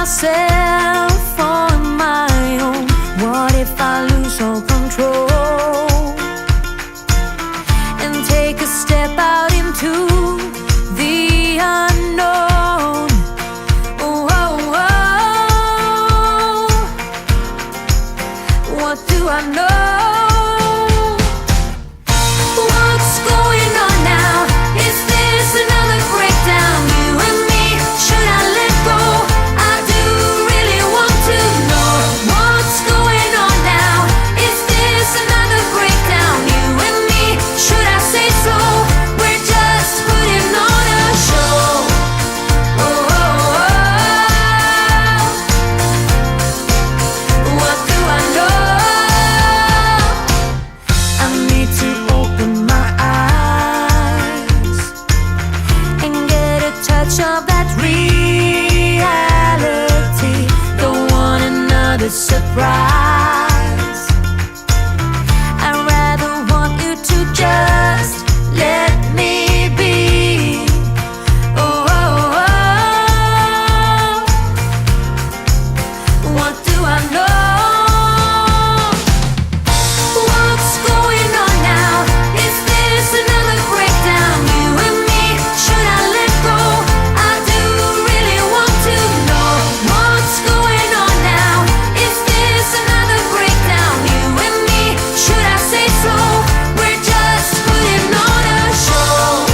myself on my own? What if I lose all control and take a step out into the unknown? Oh, oh, oh. What do I know? What's going on now? Is this another breakdown? You and me, should I let go? I do really want to know what's going on now. Is this another breakdown? You and me, should I say so? We're just putting on a show. Oh, oh, oh. What do I know? I need to open my eyes and get a touch of that reality. Don't want another surprise. I'd rather want you to just let me be. Oh, oh, oh. What do I know? What's going on now? Is this another breakdown? You and me, should I let go? I do really want to know what's going on now. Is this another breakdown? You and me, should I say so? We're just putting on a show.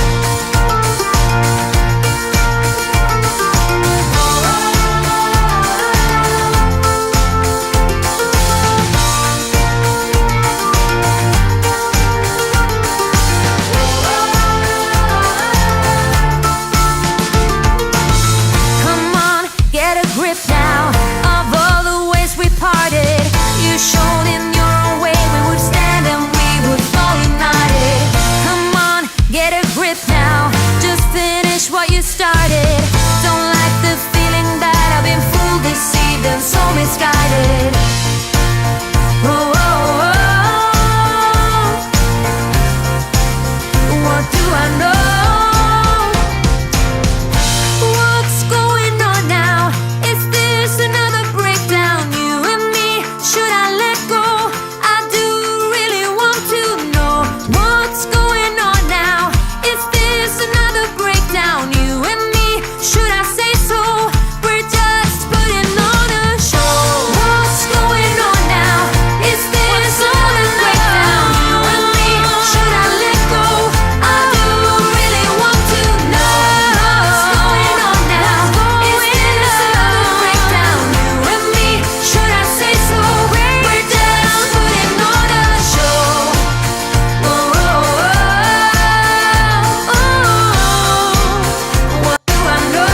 Come on, get a grip now of all the ways we parted. You showed in your own way we would stand and we would fall united. Come on, get a grip now. Just finish what you started. Don't like the feeling that I've been fooled, deceived, and so misguided. Oh, oh, oh. What do I know? What's going on now? Is this another breakdown? You and me, should I let go? I do really want to know what's going on now. Is this another breakdown? You and me, should I say so? We're just putting on a show. What's going on now? Is this another breakdown? You and me, should I let go? I do really want to know what's going on now. Is this another breakdown? You and me, should I say so? We're just putting on a show. Oh, oh, oh, oh. What do I know?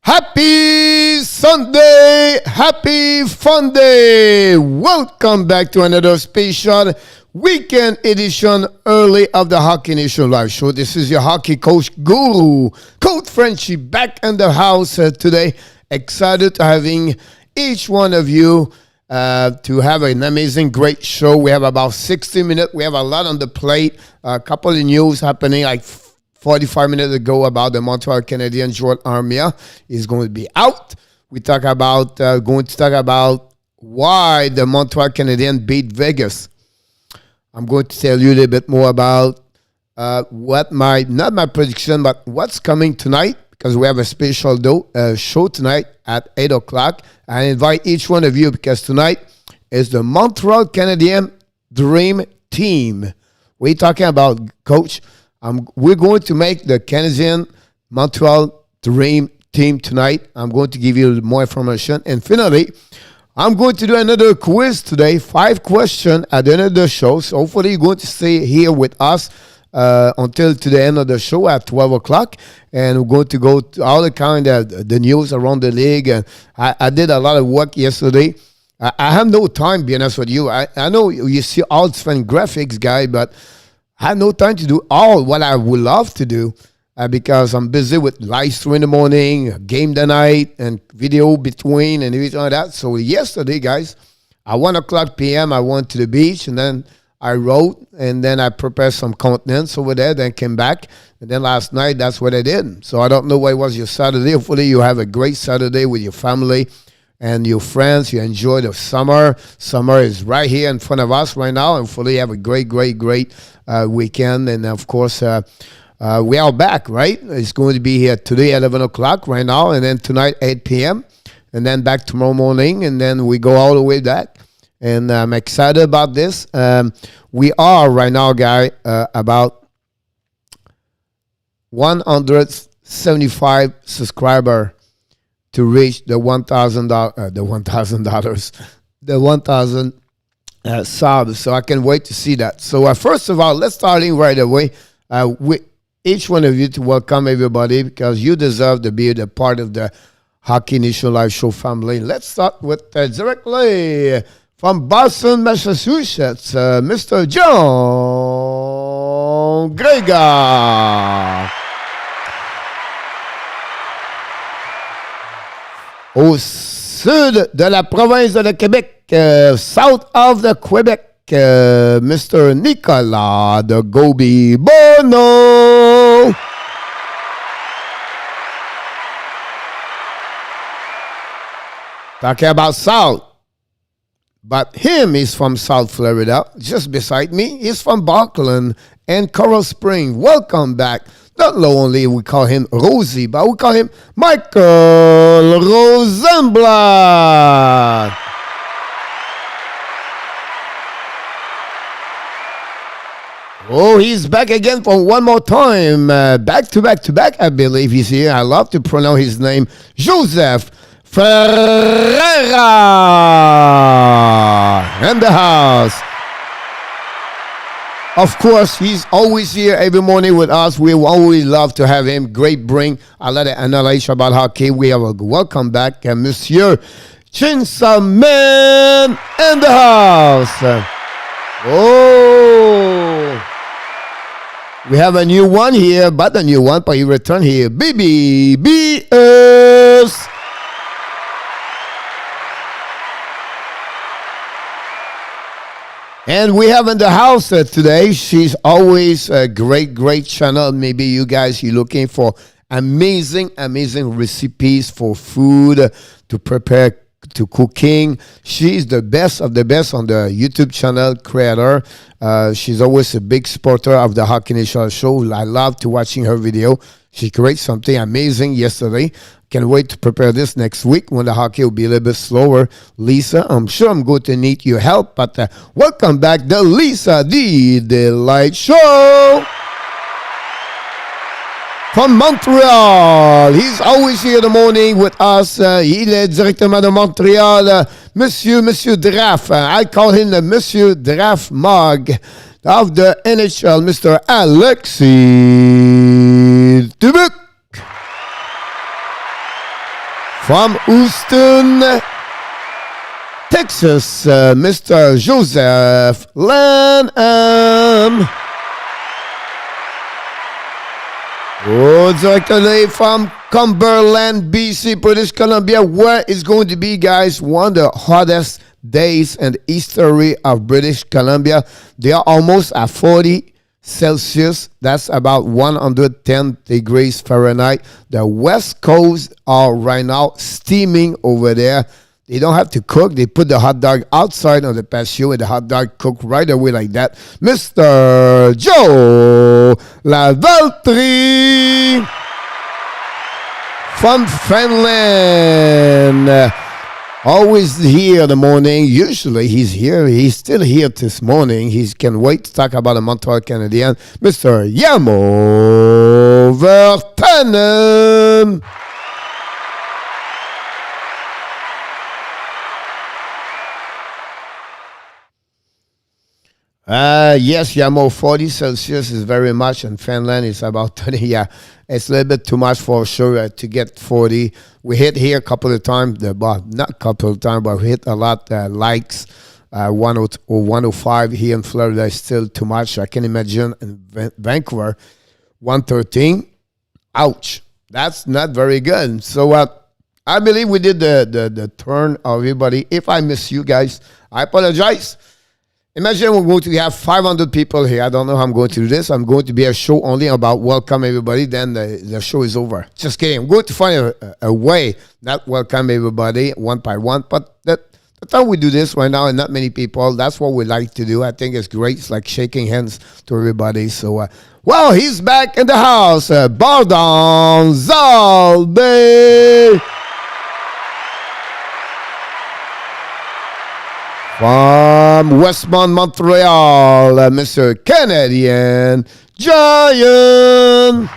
Happy Sunday, happy fun day. Welcome back to another special weekend edition early of the Hockey Nation Live Show. This is your hockey coach guru, Coach Frenchy, back in the house today. Excited to having each one of you to have an amazing, great show. We have about 60 minutes. We have a lot on the plate. A couple of news happening like 45 minutes ago about the Montreal Canadiens. Joel Armia is going to be out. We talk about going to talk about why the Montreal Canadiens beat Vegas. I'm going to tell you a little bit more about what not my prediction, but what's coming tonight, because we have a special show tonight at 8 o'clock. I invite each one of you because tonight is the Montreal Canadiens Dream Team. We're talking about, Coach. We're going to make the Canadian Montreal Dream Team tonight. I'm going to give you more information. And finally, I'm going to do another quiz today, 5 questions at the end of the show. So hopefully you're going to stay here with us until to the end of the show at 12 o'clock. And we're going to go to all the kind of the news around the league. And I did a lot of work yesterday. I have no time, be honest with you. I know you see all this fun graphics guy, but I have no time to do all what I would love to do. Because I'm busy with live stream in the morning, game the night, and video between, and everything like that. So yesterday, guys, at 1 o'clock p.m., I went to the beach, and then I wrote, and then I prepared some contents over there, then came back. And then last night, that's what I did. So I don't know what was your Saturday. Hopefully you have a great Saturday with your family and your friends. You enjoy the summer. Summer is right here in front of us right now. And hopefully you have a great weekend. And, of course, we are back, right? It's going to be here today at 11 o'clock right now, and then tonight 8 p.m., and then back tomorrow morning, and then we go all the way back. And I'm excited about this. We are right now, guy, about 175 subscriber to reach the $1,000 subs. So I can't wait to see that. So first of all, let's start in right away. Each one of you to welcome everybody because you deserve to be the part of the Hockey Nation Live Show family. Let's start with directly from Boston, Massachusetts, Mr. John Grégoire. Au sud de la province de Québec, south of the Quebec, Mr. Nicolas de Gobi Bono. Talking about South. But him is from South Florida, just beside me. He's from Barkland and Coral Springs. Welcome back. Not only we call him Rosie, but we call him Michael Rosenblatt. Oh, he's back again for one more time. Back to back, I believe he's here. I love to pronounce his name. Joseph Ferreira in the house. Of course, he's always here every morning with us. We always love to have him. Great bring a lot of analysis about hockey. We have a welcome back, Monsieur Chinsaman in the house. Oh. We have a new one here, but a new one, but he returned here. BBS. And we have in the house today, she's always a great channel. Maybe you guys, you're looking for amazing recipes for food to prepare to cooking. She's the best of the best on the YouTube channel creator. She's always a big supporter of the Hockey Nation show. I love to watching her video. She created something amazing yesterday. Can't wait to prepare this next week when the hockey will be a little bit slower. Lisa, I'm sure I'm going to need your help, but welcome back to Lisa the Delight Show. From Montreal, he's always here in the morning with us. Il est directement de Montréal, Monsieur Draft. I call him the Monsieur Draft Mug of the NHL, Mr. Alexis Dubuc. From Houston, Texas, Mr. Joseph Lanham. Oh, directly from Cumberland, BC, British Columbia, where it's going to be, guys, one of the hottest days in the history of British Columbia. They are almost at 40 Celsius. That's about 110 degrees Fahrenheit. The West Coast are right now steaming over there. They don't have to cook. They put the hot dog outside on the patio and the hot dog cooked right away like that. Mr. Joe Lavaltrie from Finland. Always here in the morning. Usually he's here. He's still here this morning. He can't wait to talk about the Montreal Canadiens. Mr. Yamo Vertanen. Yes, Yamo, 40 Celsius is very much, and Finland is about 30. Yeah, it's a little bit too much for sure to get 40. We hit here a couple of times, well, not a couple of times, but we hit a lot likes. 105 here in Florida is still too much. I can imagine in Vancouver, 113. Ouch. That's not very good. So I believe we did the turn of everybody. If I miss you guys, I apologize. Imagine we're going to have 500 people here. I don't know how I'm going to do this. I'm going to be a show only about welcome everybody. Then the show is over. Just kidding. I'm going to find a way not welcome everybody one by one. But the time we do this right now and not many people, that's what we like to do. I think it's great. It's like shaking hands to everybody. So, well, he's back in the house. Bardon Zalbe. From Westmont, Montreal, Mr. Canadian Giant.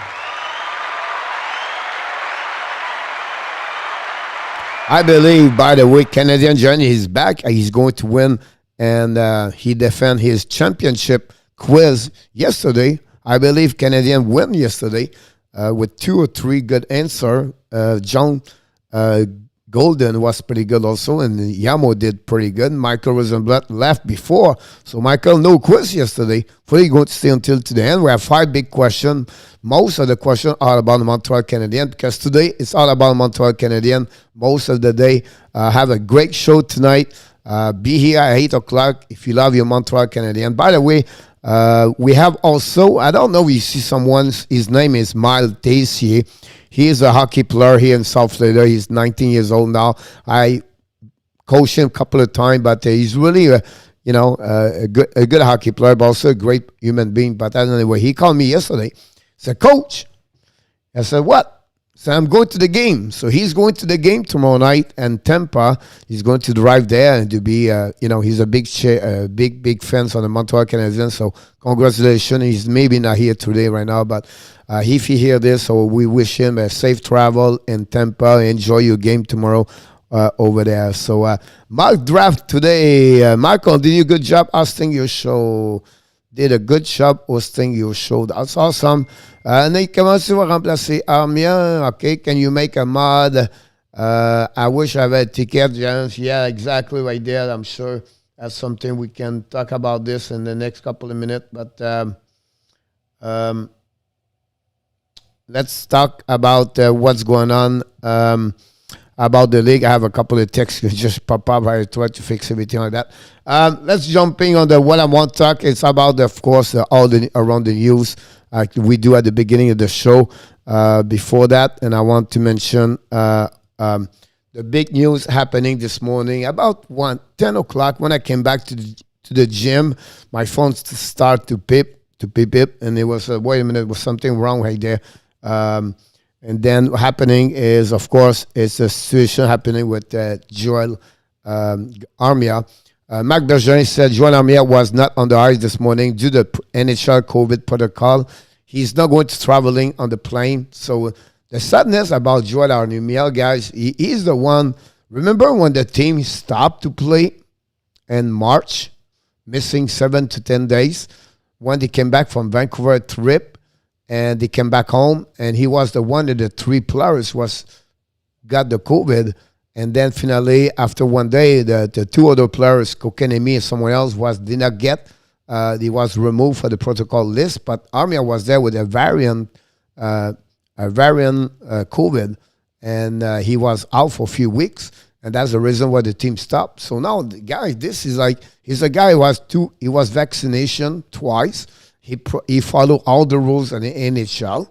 I believe, by the way, Canadian Giant is back. He's going to win, and he defended his championship quiz yesterday. I believe Canadian won yesterday with 2 or 3 good answers. John Golden was pretty good also, and Yamo did pretty good. Michael Rosenblatt left before, so Michael, no quiz yesterday. Fully going to stay until to the end. We have 5 big questions. Most of the questions are about the Montreal Canadiens, because today it's all about Montreal Canadiens most of the day. Have a great show tonight. Be here at 8 o'clock if you love your Montreal Canadiens. By the way, we have also, I don't know if you see someone, his name is Miles Tessier. He is a hockey player here in South Florida. He's 19 years old now. I coached him a couple of times, but he's really, a good hockey player, but also a great human being. But anyway, he called me yesterday. He said, Coach. I said, what? So I'm going to the game. So he's going to the game tomorrow night in Tampa. He's going to drive there and to be, he's a big fan of the Montreal Canadiens. So congratulations. He's maybe not here today right now, but if he hear this, so we wish him a safe travel in Tampa. Enjoy your game tomorrow over there. So Mark Draft today. Michael, did you a good job hosting your show? Did a good job hosting your show. That's awesome. Comment tu vas remplacer Armia? Okay, can you make a mod? I wish I had a ticket, James. Yeah, exactly right there. I'm sure that's something we can talk about this in the next couple of minutes. But let's talk about what's going on about the league. I have a couple of texts that just pop up. I try to fix everything like that. Let's jump in on what I want to talk. It's about, of course, all the around the news we do at the beginning of the show. Before that, and I want to mention the big news happening this morning about 10 o'clock when I came back to the gym. My phone started to beep, and it was wait a minute, there was something wrong right there. And then what happening is, of course, it's a situation happening with Joel Armia. Marc Bergeron said Joel Armia was not on the ice this morning due to NHL COVID protocol. He's not going to traveling on the plane. So the sadness about Joel Armia, guys, he's the one. Remember when the team stopped to play in March, missing 7 to 10 days, when they came back from Vancouver trip, and they came back home, and he was the one of the 3 players got the COVID. And then finally, after one day, the 2 other players, Kokenemi and someone else, did not get. He was removed from the protocol list. But Armia was there with a variant COVID, and he was out for a few weeks. And that's the reason why the team stopped. So now, guys, this is like, he's a guy who was vaccination twice. He followed all the rules in the NHL.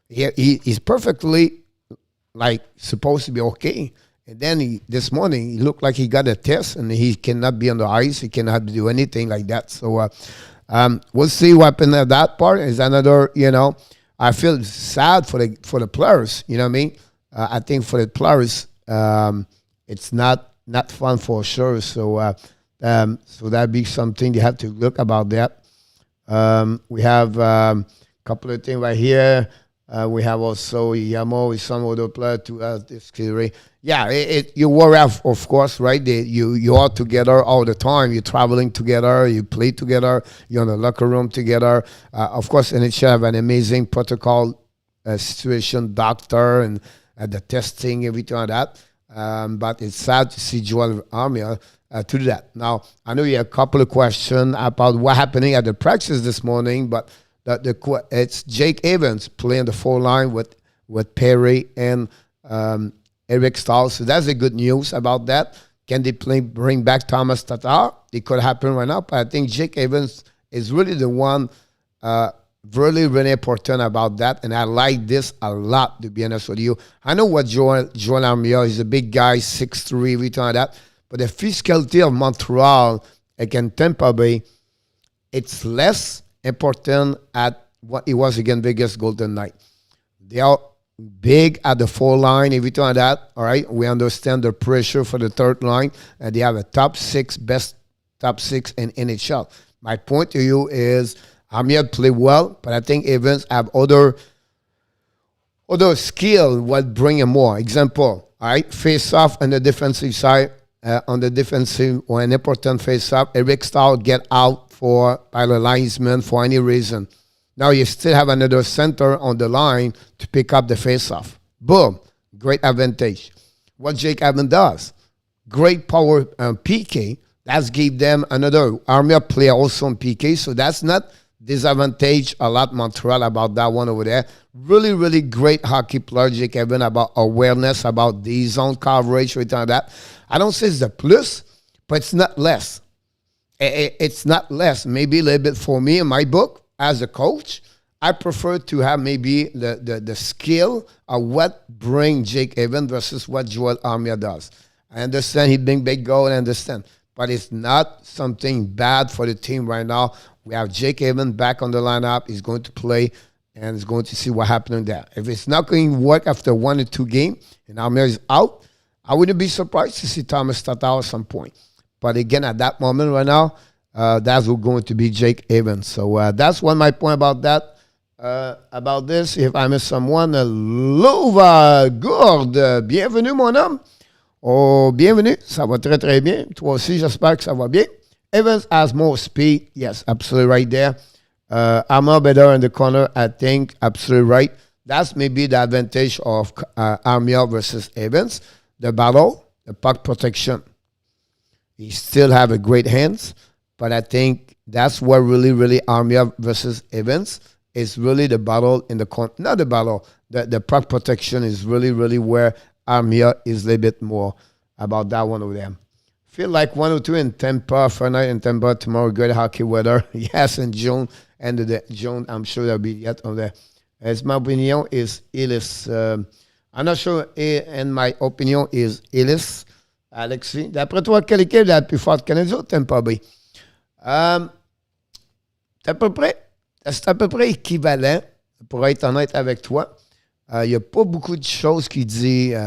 He's perfectly supposed to be okay. And then this morning, he looked like he got a test, and he cannot be on the ice. He cannot do anything like that. So we'll see what happened at that part. Is another, I feel sad for the players. You know what I mean? I think for the players, it's not fun for sure. So that'd be something you have to look about that. We have a couple of things right here. We have also Yamo with some other player to this career. Yeah, you worry of course, right? You are together all the time. You're traveling together. You play together. You're in the locker room together. Of course, NHL have an amazing protocol, situation, doctor, and the testing, everything like that. But it's sad to see Joel Armia to do that. Now, I know you have a couple of questions about what happening at the practice this morning, but it's Jake Evans playing the 4 line with Perry and Eric Stahl. So that's the good news about that. Can they bring back Thomas Tatar? It could happen right now, but I think Jake Evans is really the one really, really important about that. And I like this a lot, to be honest with you. I know what Joel Armia is, a big guy, 6'3", everything like that. But the physicality of Montreal against Tampa Bay, it's less important at what it was against Vegas Golden Knight. They are big at the 4 line, everything like that. All right, we understand the pressure for the 3rd line, and they have a best top 6 in NHL. My point to you is Armia play well, but I think Evans have other skill what bring him more. Example, all right, face off on the defensive side. On the defensive or an important face-off, Eric Stahl get out by the linesman for any reason. Now you still have another center on the line to pick up the face-off. Boom, great advantage. What Jake Evans does, great power PK. That's give them another Armia player also on PK, so that's not disadvantage a lot Montreal about that one over there. Really, really great hockey player, Jake Evans, about awareness, about the zone coverage, everything like that. I don't say it's a plus, but it's not less. It's not less. Maybe a little bit for me in my book as a coach. I prefer to have maybe the skill of what bring Jake Evans versus what Joel Armia does. I understand he bring big goal, I understand. But it's not something bad for the team right now. We have Jake Evans back on the lineup. He's going to play and is going to see what happens there. If it's not going to work after 1 or 2 games and Armia is out, I wouldn't be surprised to see Thomas Tatar at some point. But again, at that moment right now, that's going to be Jake Evans. So that's one of my point about that. About this, if I miss someone, Louva Gourde, bienvenue mon homme. Oh, bienvenue, ça va très très bien. Toi aussi, j'espère que ça va bien. Evans has more speed, yes, absolutely right there. Armia better in the corner, I think, absolutely right. That's maybe the advantage of Armia versus Evans. The battle, the puck protection. He still have a great hands, but I think that's what really, really Armia versus Evans is really the battle in the corner. Not the battle. The puck protection is really, really where Armia is a little bit more about that one over there. Feel like 102 in Tampa, Friday in Tampa, tomorrow, good hockey weather. Yes, in June, end of the June, I'm sure there'll be yet on there. As my opinion is Ellis. I'm not sure, and my opinion is Ellis. Alexis, d'après toi, quelle équipe est la plus forte Canadien ou Tampa Bay? C'est à peu près équivalent, pour être honnête avec toi. Il n'y a pas beaucoup de choses qui disent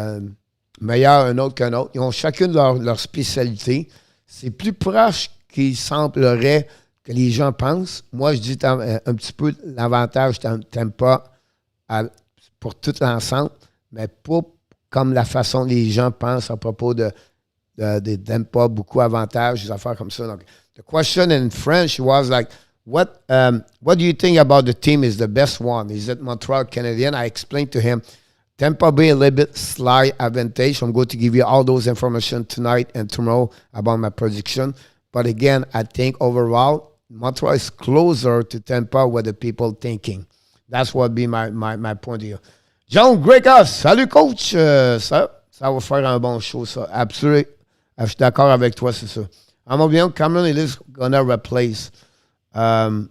meilleur un autre qu'un autre. Ils ont chacune leur spécialité. C'est plus proche qu'il semblerait que les gens pensent. Moi, je dis un petit peu l'avantage Tampa pour tout l'ensemble, mais pas comme la façon que les gens pensent à propos de Tampa, beaucoup d'avantages, des affaires comme ça. Donc, the question in French was like, what do you think about the team is the best one? Is it Montreal Canadiens? I explained to him, Tampa Bay a little bit slight advantage. I'm going to give you all those information tonight and tomorrow about my prediction. But again, I think overall, Montreal is closer to Tampa what the people thinking. That's what be my point of view. John Gregas, salut coach. Ça va faire un bon show, ça. Absolument. Je suis d'accord avec toi, c'est ça. En mon opinion, Cameron is gonna replace. I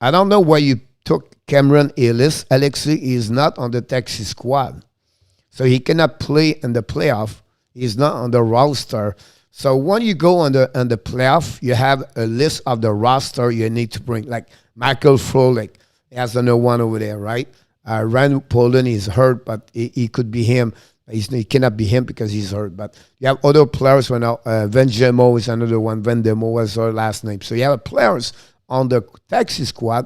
don't know where you took Cameron Ellis. Alexis is not on the Texas squad. So he cannot play in the playoff. He's not on the roster. So when you go on the playoff, you have a list of the roster you need to bring. Like Michael Frolik has another one over there, right? Rand Poland is hurt, but he could be him. He cannot be him because he's hurt. But you have other players right now. Venjemo is another one. Vendemo was her last name. So you have players on the Texas squad,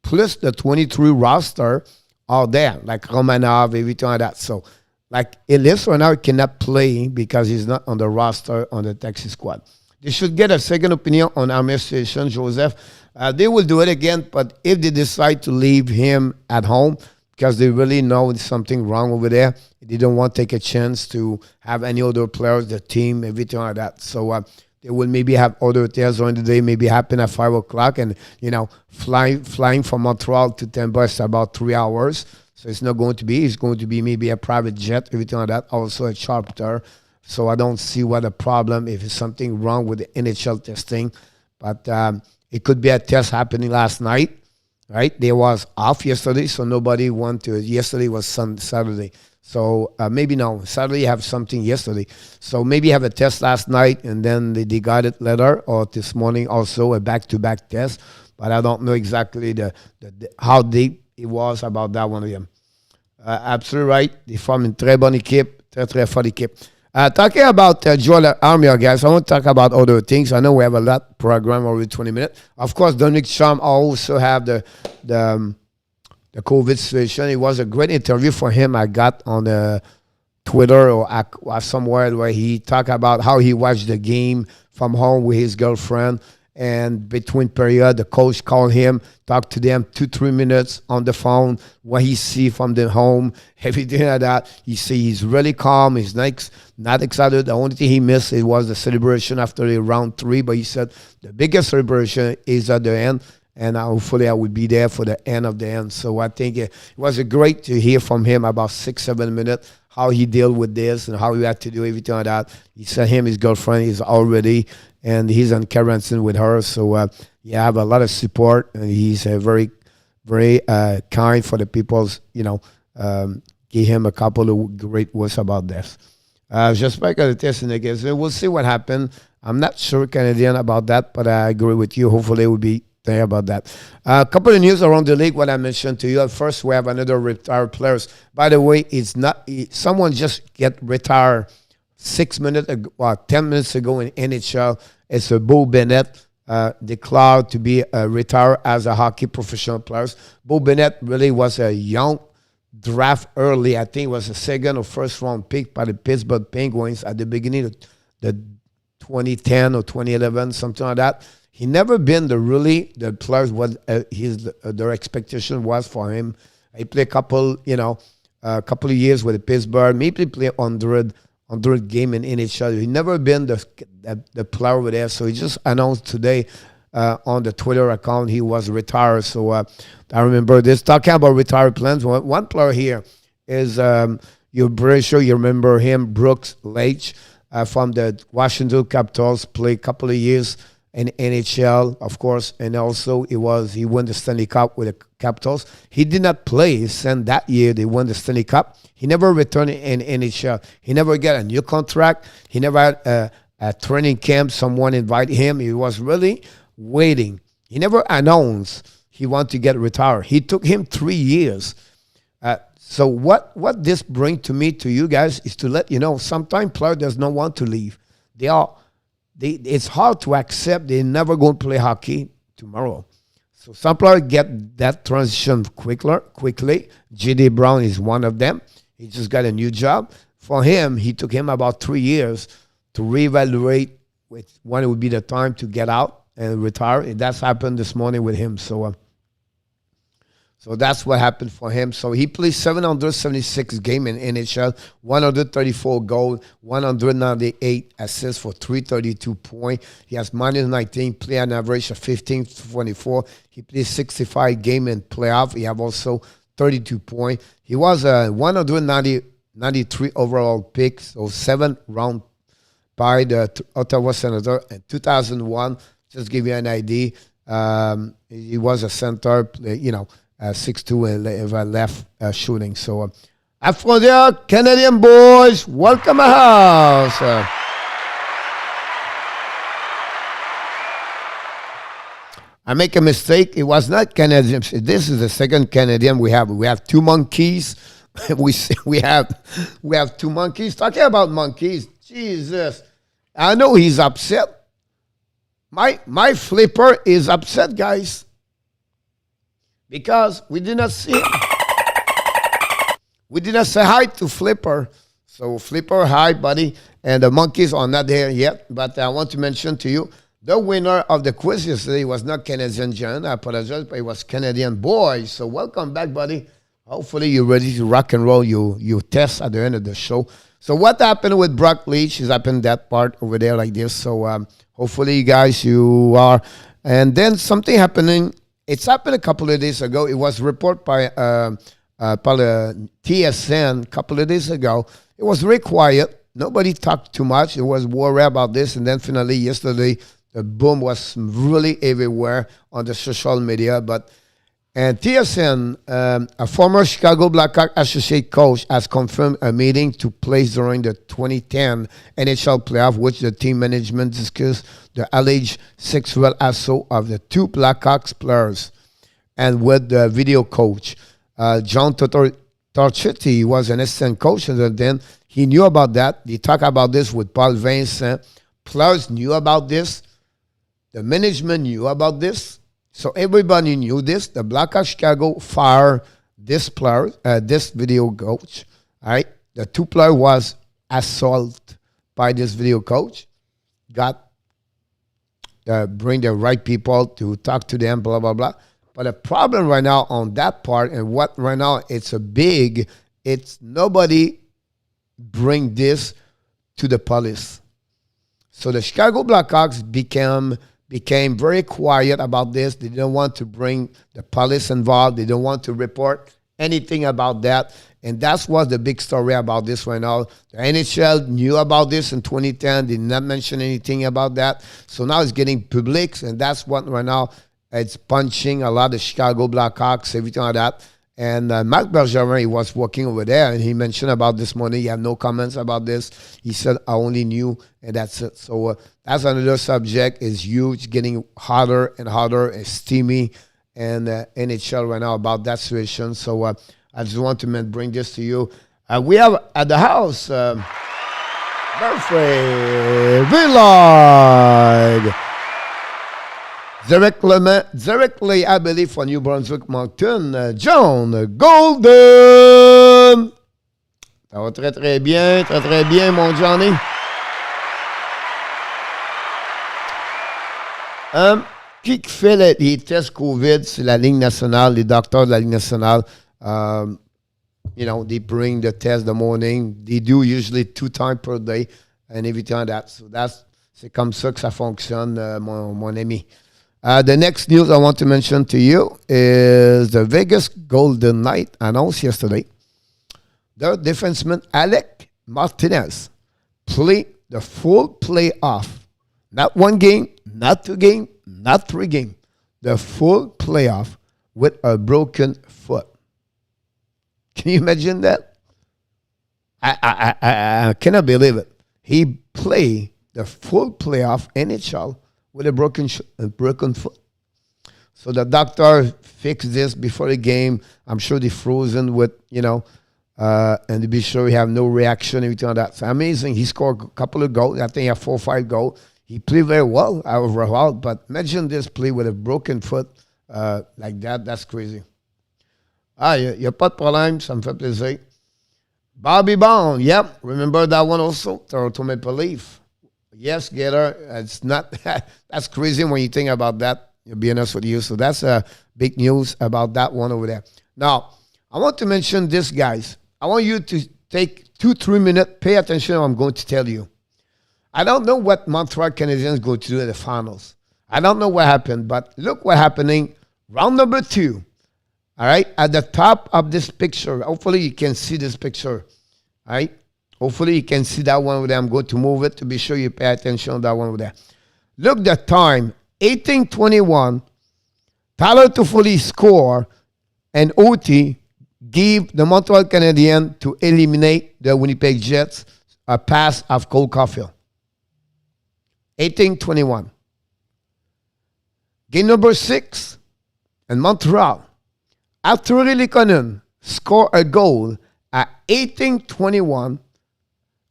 plus the 23 roster all there, like Romanov, everything like that. So, like Ellis right now cannot play because he's not on the roster on the taxi squad. They should get a second opinion on administration, Joseph. They will do it again, but if they decide to leave him at home because they really know there's something wrong over there, they don't want to take a chance to have any other players, the team, everything like that. So they will maybe have other tests during the day, maybe happen at 5 o'clock, and flying from Montreal to Tampa is about 3 hours. So it's not going to be. It's going to be maybe a private jet, everything like that. Also a charter. So I don't see what the problem if it's something wrong with the NHL testing. But it could be a test happening last night, right? They was off yesterday, so nobody went to it. Yesterday was Saturday. So maybe no. Saturday you have something yesterday. So maybe you have a test last night and then they got it later, or this morning also a back-to-back test. But I don't know exactly how deep it was about that one of them. Absolutely right. They forment une très bonne équipe, très, très forte équipe. Talking about Joel Armia, guys, I want to talk about other things. I know we have a lot program over 20 minutes. Of course, Dominic Cham also have the COVID situation. It was a great interview for him I got on Twitter or somewhere where he talked about how he watched the game from home with his girlfriend. And between period, the coach called him, talked to them 2-3 minutes on the phone, what he see from the home, everything like that. You see he's really calm. He's not excited. The only thing he missed was the celebration after the round 3. But he said the biggest celebration is at the end. And hopefully I will be there for the end of the end. So I think it was great to hear from him about 6-7 minutes, how he dealt with this and how he had to do everything like that. He said his girlfriend is already, and he's on quarantine with her. So you have a lot of support, and he's very, very kind for the people's, give him a couple of great words about this. J'espère que le test est négatif. We'll see what happened. I'm not sure Canadian about that, but I agree with you. Hopefully it will be there about that. A couple of news around the league, what I mentioned to you. First, we have another retired players. By the way, it's not someone just get retired 6 minutes ago, 10 minutes ago in NHL. It's a Bo Bennett declared to be retired as a hockey professional player. Bo Bennett really was a young draft early. I think it was a second or first round pick by the Pittsburgh Penguins at the beginning of the 2010 or 2011, something like that. He never been the players what their expectation was for him. He played a couple of years with the Pittsburgh. Maybe he played 100 game in NHL. He never been the player over there. So he just announced today on the Twitter account he was retired. So I remember this. Talking about retired plans, one player here is you're pretty sure you remember him, Brooks Leach from the Washington Capitals. Played a couple of years in NHL, of course, and also he won the Stanley Cup with the Capitals. He did not play since that year they won the Stanley Cup. He never returned in NHL. He never got a new contract. He never had a training camp. Someone invited him. He was really waiting. He never announced he wanted to get retired. He took him 3 years. So what this brings to me, to you guys, is to let you know sometimes players does not want to leave. It's hard to accept they're never going to play hockey tomorrow. So some players get that transition quickly. J.D. Brown is one of them. He just got a new job. For him, he took him about 3 years to reevaluate when it would be the time to get out and retire. And that's happened this morning with him. So that's what happened for him. So he played 776 games in NHL, 134 goals, 198 assists for 332 points. He has minus 19, play an average of 15-24. He played 65 games in playoff. He have also 32 points. He was a 193 overall pick, so 7th round by the Ottawa Senator in 2001. Just give you an idea. He was a center, 6'2" and left shooting. So, after there, Canadian boys, welcome a house. I make a mistake. It was not Canadian. This is the second Canadian we have. We have two monkeys. we have two monkeys. Talking about monkeys, Jesus, I know he's upset. My flipper is upset, guys. Because we did not see him. We did not say hi to Flipper. So Flipper, hi, buddy. And the monkeys are not there yet. But I want to mention to you, the winner of the quiz yesterday was not Canadian John. I apologize, but it was Canadian Boy. So welcome back, buddy. Hopefully you're ready to rock and roll your test at the end of the show. So what happened with Brock Leach is happened that part over there like this. So hopefully you guys, you are. And then something happening. It's happened a couple of days ago. It was reported by TSN a couple of days ago. It was very quiet. Nobody talked too much. It was worried about this. And then finally yesterday, the boom was really everywhere on the social media. And TSN, a former Chicago Blackhawks associate coach, has confirmed a meeting took place during the 2010 NHL playoff, which the team management discussed the alleged sexual assault of the two Blackhawks players, and with the video coach. John Torchetti was an assistant coach, and then he knew about that. They talked about this with Paul Vincent. Players knew about this. The management knew about this. So everybody knew this. The Blackhawks Chicago fired this player, this video coach. All right, the two player was assaulted by this video coach. Got bring the right people to talk to them. Blah blah blah. But the problem right now on that part, and what right now it's nobody bring this to the police. So the Chicago Blackhawks became very quiet about this. They didn't want to bring the police involved. They don't want to report anything about that. And that's what the big story about this right now. The NHL knew about this in 2010. They did not mention anything about that. So now it's getting public, and that's what right now it's punching a lot of Chicago Blackhawks, everything like that. And Marc Bergevin, he was working over there, and he mentioned about this morning. He had no comments about this. He said, I only knew, and that's it. So that's another subject. It's huge, getting hotter and hotter, and steamy, and NHL right now about that situation. So I just want to bring this to you. We have at the house, Murphy Villard. Directly, I believe, from New Brunswick Moncton, John Golden. Ça va très, très bien, mon Johnny. Qui fait les tests COVID, c'est la Ligue nationale, les docteurs de la Ligue nationale. They bring the test the morning. They do usually 2 times per day and everything like that. So c'est comme ça que ça fonctionne, mon ami. The next news I want to mention to you is the Vegas Golden Knights announced yesterday their defenseman Alec Martinez play the full playoff. Not 1 game, not 2 games, not 3 games. The full playoff with a broken foot. Can you imagine that? I cannot believe it. He played the full playoff NHL with a broken foot. So the doctor fixed this before the game. I'm sure they frozen with, and to be sure he have no reaction, everything like that. So amazing. He scored a couple of goals. I think he had 4 or 5 goals. He played very well overall. But imagine this play with a broken foot like that. That's crazy. Il n'y a pas de problème. Ça me fait plaisir. Bobby Bond. Yep. Remember that one also? Toronto Maple Leaf. Yes, Gator. It's not that's crazy when you think about that. To be honest with you. So that's big news about that one over there. Now, I want to mention this, guys. I want you to take 2-3 minutes. Pay attention to what I'm going to tell you. I don't know what Montreal Canadiens go to do in the finals. I don't know what happened, but look what's happening. Round number 2. All right, at the top of this picture. Hopefully you can see this picture. All right. Hopefully you can see that one over there. I'm going to move it to be sure you pay attention to that one over there. Look the time, 18:21. Tyler Toffoli score and OT give the Montreal Canadiens to eliminate the Winnipeg Jets a pass of Cole Caulfield. 18:21. Game number 6 in Montreal. Arturi Lehkonen score a goal at 18:21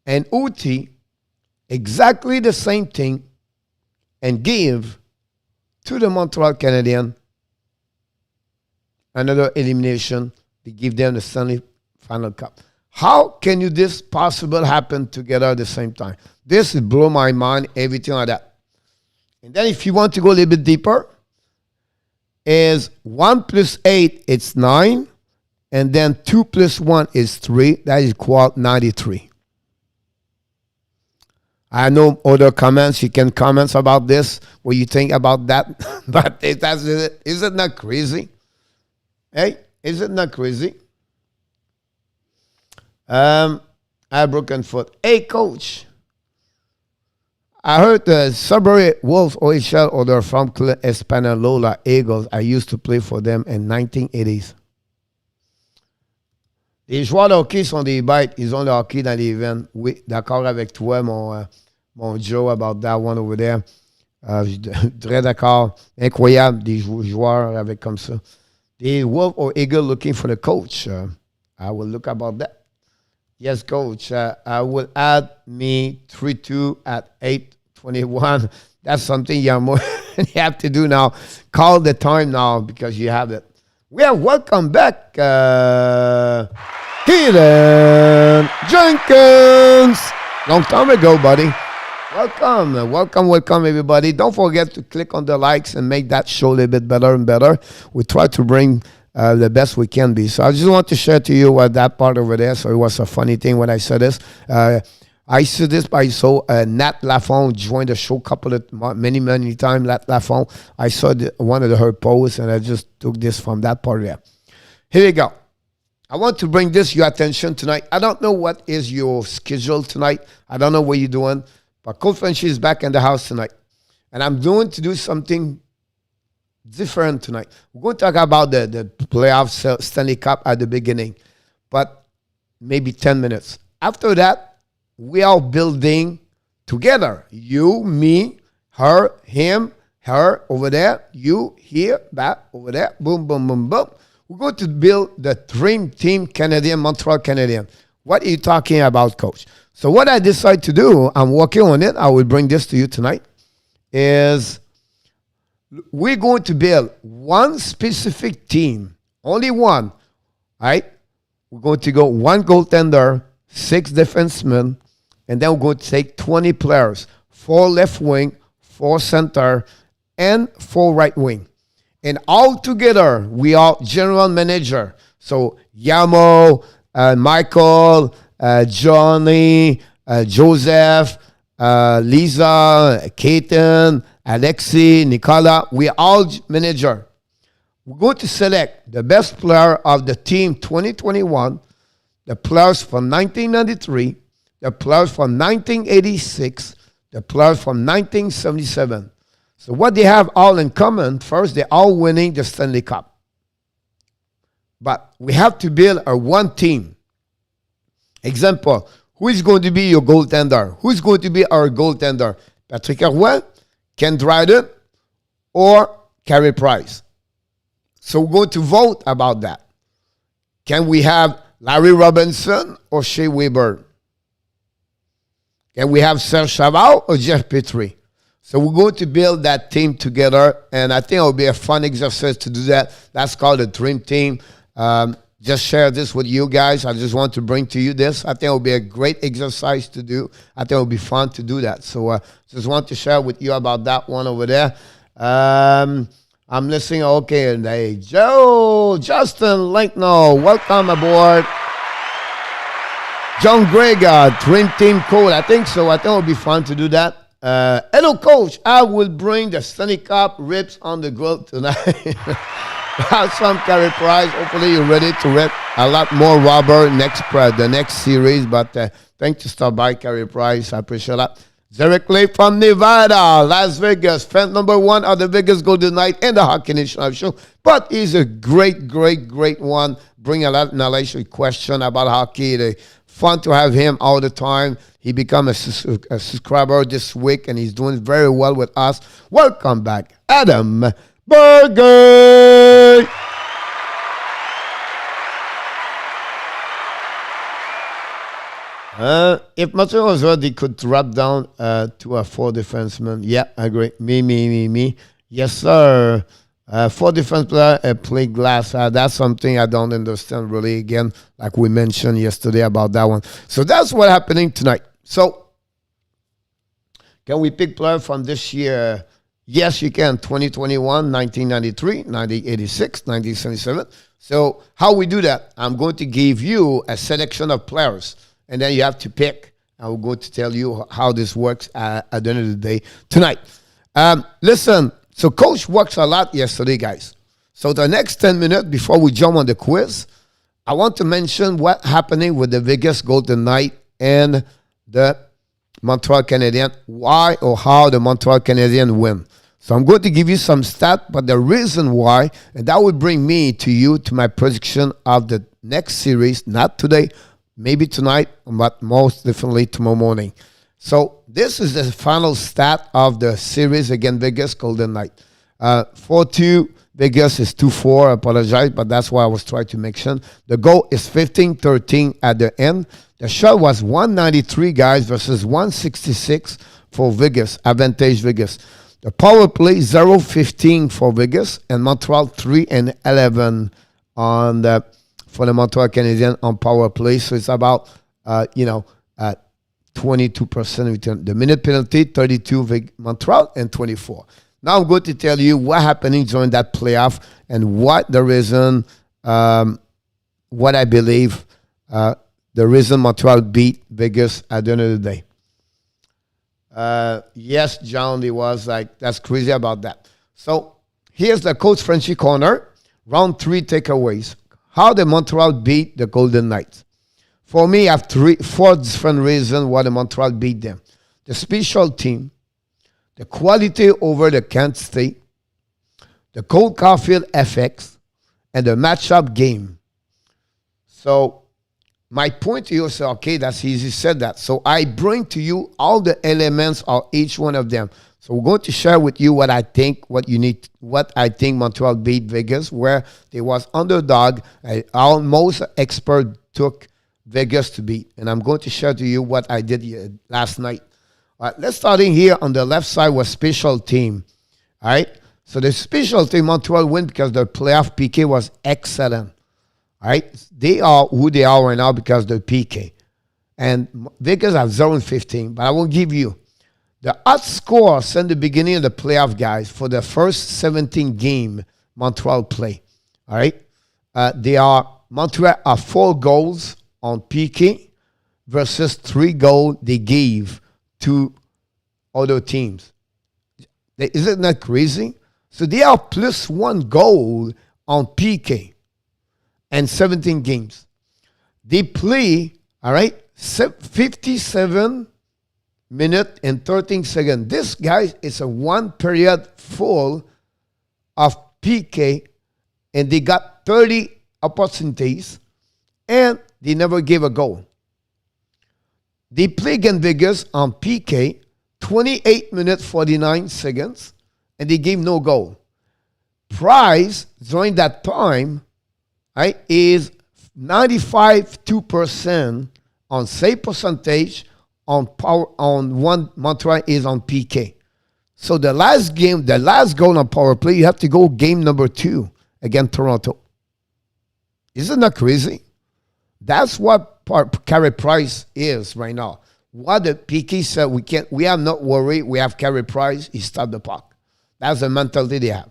and OT exactly the same thing and give to the Montreal Canadiens another elimination. They give them the Stanley Final Cup. How can you this possible happen together at the same time? This is blow my mind, everything like that. And then if you want to go a little bit deeper, is 1 plus 8, it's 9. And then 2 plus 1 is 3. That is equal 93. I know other comments. You can comment about this, what you think about that. But is it not crazy? Hey, is it not crazy? I have broken foot. Hey, coach. I heard the Sudbury Wolves OHL or the Franklin Espanola Eagles. I used to play for them in 1980s. Les joueurs de hockey sont des bêtes. Ils ont le hockey dans les veines. Oui, d'accord avec toi, mon Joe, about that one over there. Très d'accord. Incroyable, des joueurs avec comme ça. The Wolf or Eagle looking for the coach. I will look about that. Yes, coach. I will add me 3-2 at 8:21. That's something you have to do now. Call the time now because you have it. We have welcome back, Keaton Jenkins. Long time ago, buddy. Welcome, everybody. Don't forget to click on the likes and make that show a little bit better and better. We try to bring the best we can be. So I just want to share to you what that part over there. So it was a funny thing when I said this. I said this by Nat Lafont joined the show many times. Nat Lafont. I saw one of her posts and I just took this from that part there. Here we go. I want to bring this your attention tonight. I don't know what is your schedule tonight. I don't know what you're doing. But Coach Frenchy is back in the house tonight. And I'm going to do something different tonight. We're going to talk about the playoff Stanley Cup at the beginning, but maybe 10 minutes. After that, we are building together. You, me, her, him, her over there, you here, back over there, boom, boom, boom, boom. We're going to build the Dream Team Canadian, Montreal Canadiens. What are you talking about, Coach? So what I decided to do, I'm working on it, I will bring this to you tonight, is we're going to build one specific team, only one, right? We're going to go one goaltender, 6 defensemen, and then we're going to take 20 players, 4 left wing, 4 center, and 4 right wing. And all together, we are general manager. So Yamo, Michael, Johnny, Joseph, Lisa, Keaton, Alexi, Nicola, we are all manager. We're going to select the best player of the team 2021, the players from 1993, the players from 1986, the players from 1977. So what they have all in common, first, they're all winning the Stanley Cup. But we have to build a one team. Example, who is going to be your goaltender? Who's going to be our goaltender? Patrick Roy, Ken Dryden, or Carey Price? So we're going to vote about that. Can we have Larry Robinson or Shea Weber? Can we have Serge Chavard or Jeff Petrie? So we're going to build that team together, and I think it will be a fun exercise to do that. That's called a Dream Team. Just share this with you guys. I just want to bring to you this. I think it will be a great exercise to do. I think it will be fun to do that. So just want to share with you about that one over there. I'm listening. Okay, and hey, Justin Linkno, welcome aboard. John Greger, Dream Team Code. I think so. I think it will be fun to do that. Hello, Coach. I will bring the Stanley Cup ribs on the grill tonight. Have some Carey Price. Hopefully, you're ready to rip a lot more rubber the next series. But thanks to stop by, Carey Price. I appreciate that. Derek Lee from Nevada, Las Vegas. Fan number 1 of the Vegas Golden Knight and the Hockey National Show. But he's a great one. Bring a lot of knowledge and question about hockey. Fun to have him all the time. He became a subscriber this week, and he's doing very well with us. Welcome back, Adam Berger. If Montreal was ready, they could drop down to a 4 defenseman. Yeah, I agree. Me. Yes, sir. Four different players play glass. That's something I don't understand really. Again, like we mentioned yesterday about that one. So that's what's happening tonight. So can we pick players from this year? Yes, you can. 2021, 1993, 1986, 1977. So how we do that? I'm going to give you a selection of players, and then you have to pick. I'm going to tell you how this works at the end of the day tonight. Listen, so Coach works a lot yesterday, guys. So the next 10 minutes before we jump on the quiz, I want to mention what's happening with the Vegas Golden Knights and the Montreal Canadiens, why or how the Montreal Canadiens win. So I'm going to give you some stats, but the reason why, and that will bring me to you to my prediction of the next series, not today, maybe tonight, but most definitely tomorrow morning. So this is the final stat of the series against Vegas Golden Knights. 4-2, Vegas is 2-4, I apologize, but that's why I was trying to mention. The goal is 15-13 at the end. The shot was 193, guys, versus 166 for Vegas, advantage Vegas. The power play 0-15 for Vegas, and Montreal 3-11 on for the Montreal Canadiens on power play. So it's about 22% return. The minute penalty 32 Montreal and 24. Now I'm going to tell you what happening during that playoff and what the reason, what I believe the reason Montreal beat Vegas at the end of the day. Yes, John, it was like, that's crazy about that. So here's the Coach Frenchy corner. Round 3 takeaways. How the Montreal beat the Golden Knights. For me, I have 4 different reasons why the Montreal beat them. The special team, the quality over the Kansas State, the Cole Caulfield FX, and the matchup game. So my point to you is, okay, that's easy, said that. So I bring to you all the elements of each one of them. So we're going to share with you what I think, what I think Montreal beat Vegas, where they was underdog. Most expert took Vegas to beat. And I'm going to share to you what I did last night. All right, let's start in here on the left side with special team. All right, so the special team, Montreal win because their playoff PK was excellent. All right, they are who they are right now because of the PK. And Vegas have 0-15, but I will give you the odds score since the beginning of the playoff, guys, for the first 17 game Montreal play. All right, Montreal are 4 goals on PK versus 3 goals they gave to other teams. Isn't that crazy? So they are plus 1 goal on PK. And 17 games. They play, all right, 57 minutes and 13 seconds. This, guys, is a 1 period full of PK, and they got 30 opportunities, and they never gave a goal. They play against Vegas on PK, 28 minutes, 49 seconds, and they gave no goal. Price, during that time, right, is 95.2% on save percentage on power on one. Montreal is on PK. So the last game, the last goal on power play, you have to go game number 2 against Toronto. Isn't that crazy? That's what Carey Price is right now. What the PK said, we are not worried. We have Carey Price. He stopped the puck. That's the mentality they have.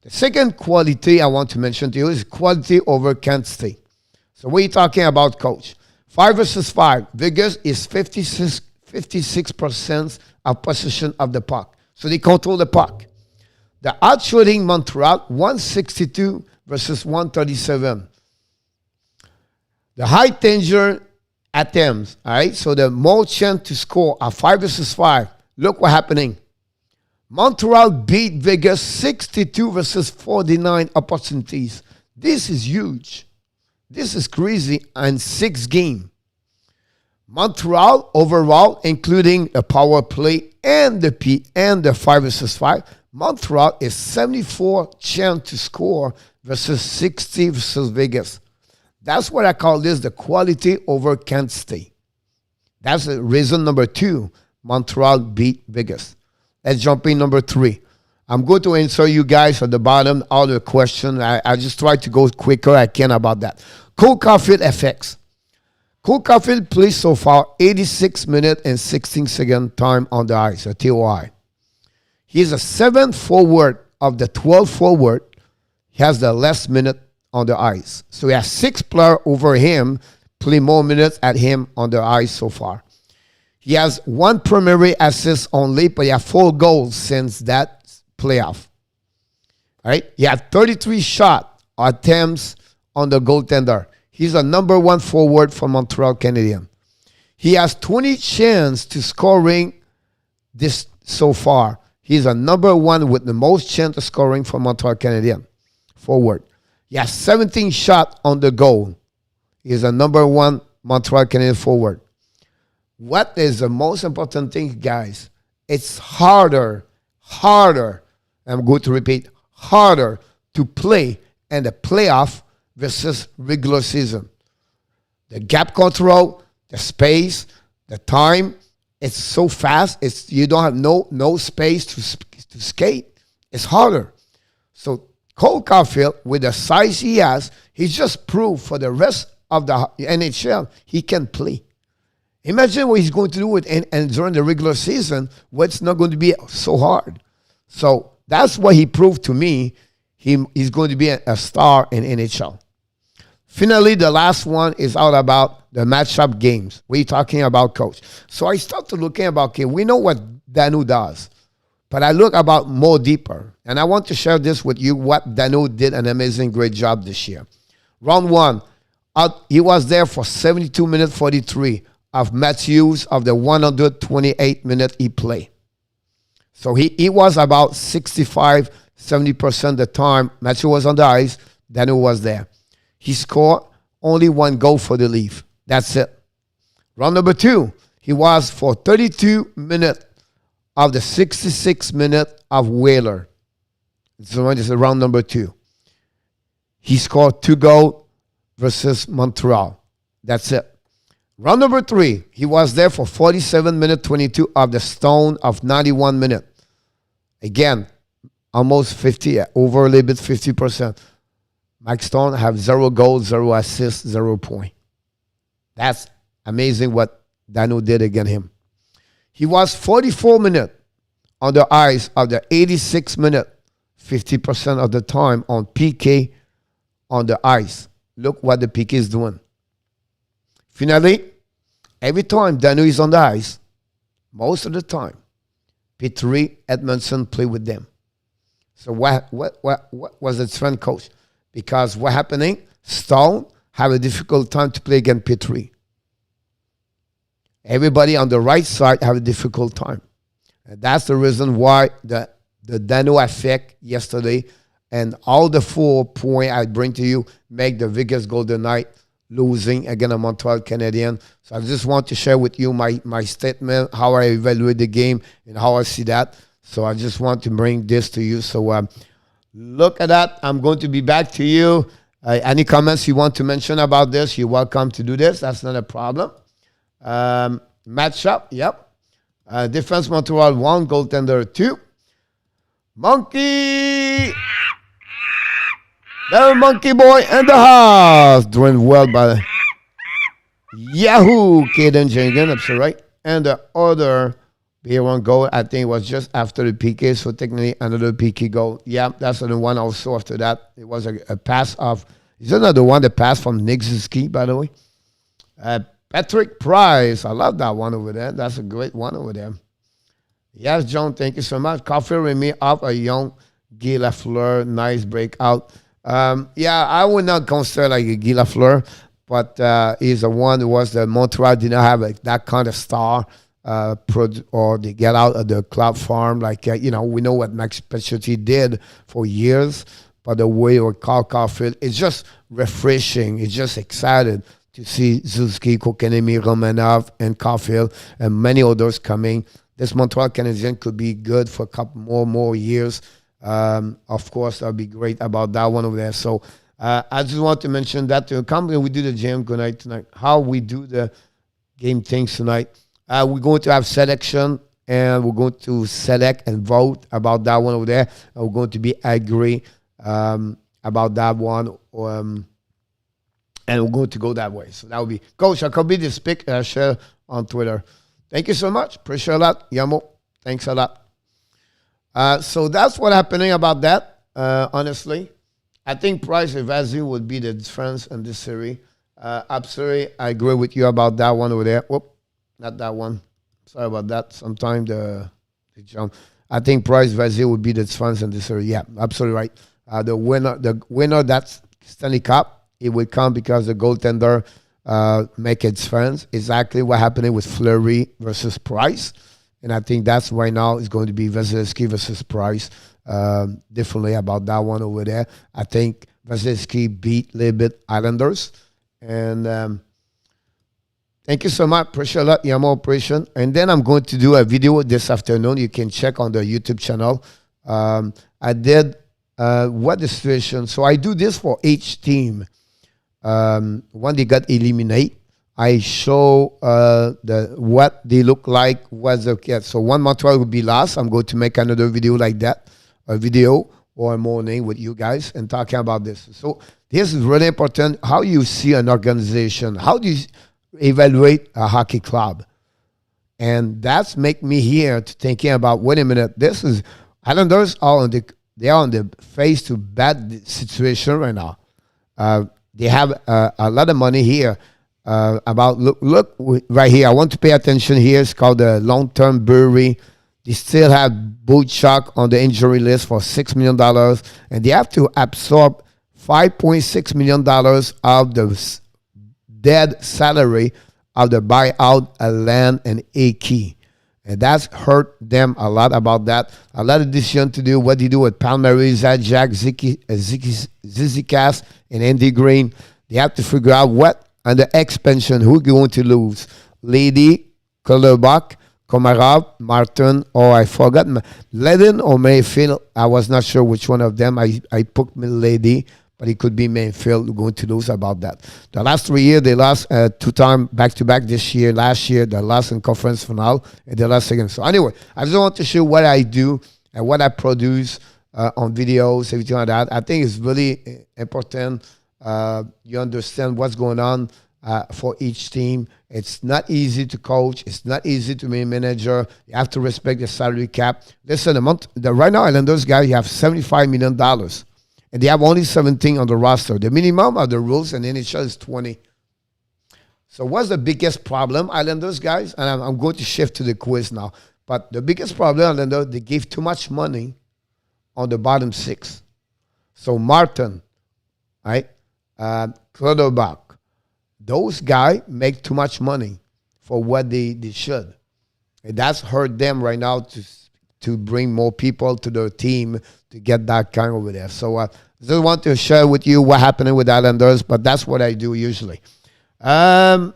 The second quality I want to mention to you is quality over Kansas State. So what are you talking about, Coach? 5 versus 5. Vegas is 56% of possession of the puck. So they control the puck. The outshooting Montreal, 162 versus 137. The high danger attempts, all right? So the more chance to score are 5 versus 5. Look what's happening. Montreal beat Vegas 62 versus 49 opportunities. This is huge. This is crazy. And 6 games. Montreal overall, including the power play and the 5 versus 5, Montreal is 74 chance to score versus 60 versus Vegas. That's what I call this, the quality over Kansas State. That's the reason number 2, Montreal beat Vegas. Let's jump in number 3. I'm going to answer you guys at the bottom all the questions. I just try to go quicker I can about that. Cole Caulfield effects. Cole Caulfield plays so far 86 minutes and 16 second time on the ice, a TOI. He's a 7th forward of the 12 forward. He has the less minute on the ice. So he has 6 players over him play more minutes at him on the ice so far. He has 1 primary assist only, but he has 4 goals since that playoff. All right? He had 33 shot attempts on the goaltender. He's a number 1 forward for Montreal Canadiens. He has 20 chance to scoring this so far. He's a number 1 with the most chance of scoring for Montreal Canadiens forward. He has 17 shot on the goal. He's a number 1 Montreal Canadiens forward. What is the most important thing, guys? It's harder, I'm going to repeat, harder to play in the playoff versus regular season. The gap control, the space, the time, it's so fast. You don't have no space to skate. It's harder. So Cole Caulfield, with the size he has, he's just proved for the rest of the NHL he can play. Imagine what he's going to do with and during the regular season, what's not going to be so hard. So that's what he proved to me. He's going to be a star in NHL. Finally, the last one is all about the matchup games. We're talking about, coach. So I started looking about, okay, we know what Danault does, but I look about more deeper. And I want to share this with you, what Danault did an amazing, great job this year. Round 1, he was there for 72 minutes, 43 of Matthews of the 128 minutes he played. So he was about 65, 70% of the time Matthews was on the ice, Danault was there. He scored only 1 goal for the Leaf. That's it. Round number 2, he was for 32 minutes of the 66 minutes of Wheeler. So this is round number 2. He scored 2 goals versus Montreal. That's it. Round number 3, he was there for 47 minutes, 22 of the Stone of 91 minutes. Again, almost 50, over a little bit, 50%. Mike Stone have 0 goals, 0 assists, 0 point. That's amazing what Danault did against him. He was 44 minutes on the ice of the 86 minutes, 50% of the time on PK on the ice. Look what the PK is doing. Finally, every time Danault is on the ice, most of the time, Petrie, Edmondson play with them. So what was the trend, coach? Because what happening? Stone have a difficult time to play against Petrie. Everybody on the right side have a difficult time. And that's the reason why the Danault effect yesterday and all the 4 points I bring to you make the Vegas Golden Knight losing against a Montreal Canadiens. So I just want to share with you my statement, how I evaluate the game and how I see that. So I just want to bring this to you. So look at that. I'm going to be back to you. Any comments you want to mention about this, you're welcome to do this. That's not a problem. Matchup, yep. Defense Montreal 1, goaltender 2. Monkey! The monkey boy in the house. Doing well by Yahoo! Caden Jenkins, that's right. And the other B1 goal, I think, was just after the PK, so technically another PK goal. Yeah, that's the one also after that. It was a pass off. Is another one, the pass from Nick Ziski, by the way? Patrick Price, I love that one over there. That's a great one over there. Yes, John, thank you so much. Caulfield Remy off a young Guy Lafleur, nice breakout. Yeah, I would not consider like a Guy Lafleur, but he's the one who was the Montreal did not have that kind of star, or they get out of the club farm. Like, we know what Max Pacioretty did for years, but the way or Caulfield, it's just refreshing. It's just excited to see Zuski, Kokanemi, Romanov, and Caulfield, and many others coming. This Montreal Canadiens could be good for a couple more years. Of course, that would be great about that one over there. So I just want to mention that to come we do the game tonight. How we do the game things tonight. We're going to have selection and we're going to select and vote about that one over there. And we're going to be agree about that one, and we're going to go that way. So that will be Coach. I could be this pick share on Twitter. Thank you so much. Appreciate a lot, Yamo. Thanks a lot. So that's what happening about that. Honestly, I think Price and Vazzy would be the difference in this series. Absolutely, I agree with you about that one over there. Whoop, not that one. Sorry about that. Sometimes the jump. I think Price Vazzy would be the difference in this series. Yeah, absolutely right. The winner that's Stanley Cup, it will come because the goaltender make it difference. Exactly what happening with Fleury versus Price. And I think that's right now is going to be Vasilevsky versus Price. Differently about that one over there. I think Vasilevsky beat a little bit Islanders. And thank you so much. Appreciate a lot, Yamo Operation. And then I'm going to do a video this afternoon. You can check on the YouTube channel. I did what the situation. So I do this for each team. When they got eliminated, I show what they look like. So one Montreal will be last. I'm going to make another video like that, a video or a morning with you guys and talking about this. So this is really important. How you see an organization? How do you evaluate a hockey club? And that's make me here to thinking about. Wait a minute. This is Islanders are on the face to bad situation right now. They have a lot of money here. Look right here. I want to pay attention here. It's called the long-term brewery. They still have Bootchuk on the injury list for $6 million, and they have to absorb $5.6 million of the dead salary of the buyout Land and Aki. And that's hurt them a lot about that. A lot of decision to do. What do you do with Palmieri, Zajac, Zizikas, and Andy Green? They have to figure out what and the expansion, who going to lose? Lady, Kolobach, Komarov, Martin, or I forgot, Ledin or Mayfield. I was not sure which one of them. I put Lady, but it could be Mayfield going to lose about that. The last 3 years, they lost 2 times back-to-back this year. Last year, they lost in conference final, and they lost again. So anyway, I just want to show what I do and what I produce on videos, everything like that. I think it's really important. You understand what's going on for each team. It's not easy to coach. It's not easy to be a manager. You have to respect the salary cap. Listen, right now, Islanders guys, you have $75 million. And they have only 17 on the roster. The minimum of the rules in NHL is 20. So what's the biggest problem, Islanders guys? And I'm going to shift to the quiz now. But the biggest problem, Islanders, they give too much money on the bottom 6. So Martin, right? Clutterbuck. Those guys make too much money for what they should. And that's hurt them right now to bring more people to their team to get that kind over there. So I just want to share with you what happened with Islanders, but that's what I do usually. Coach,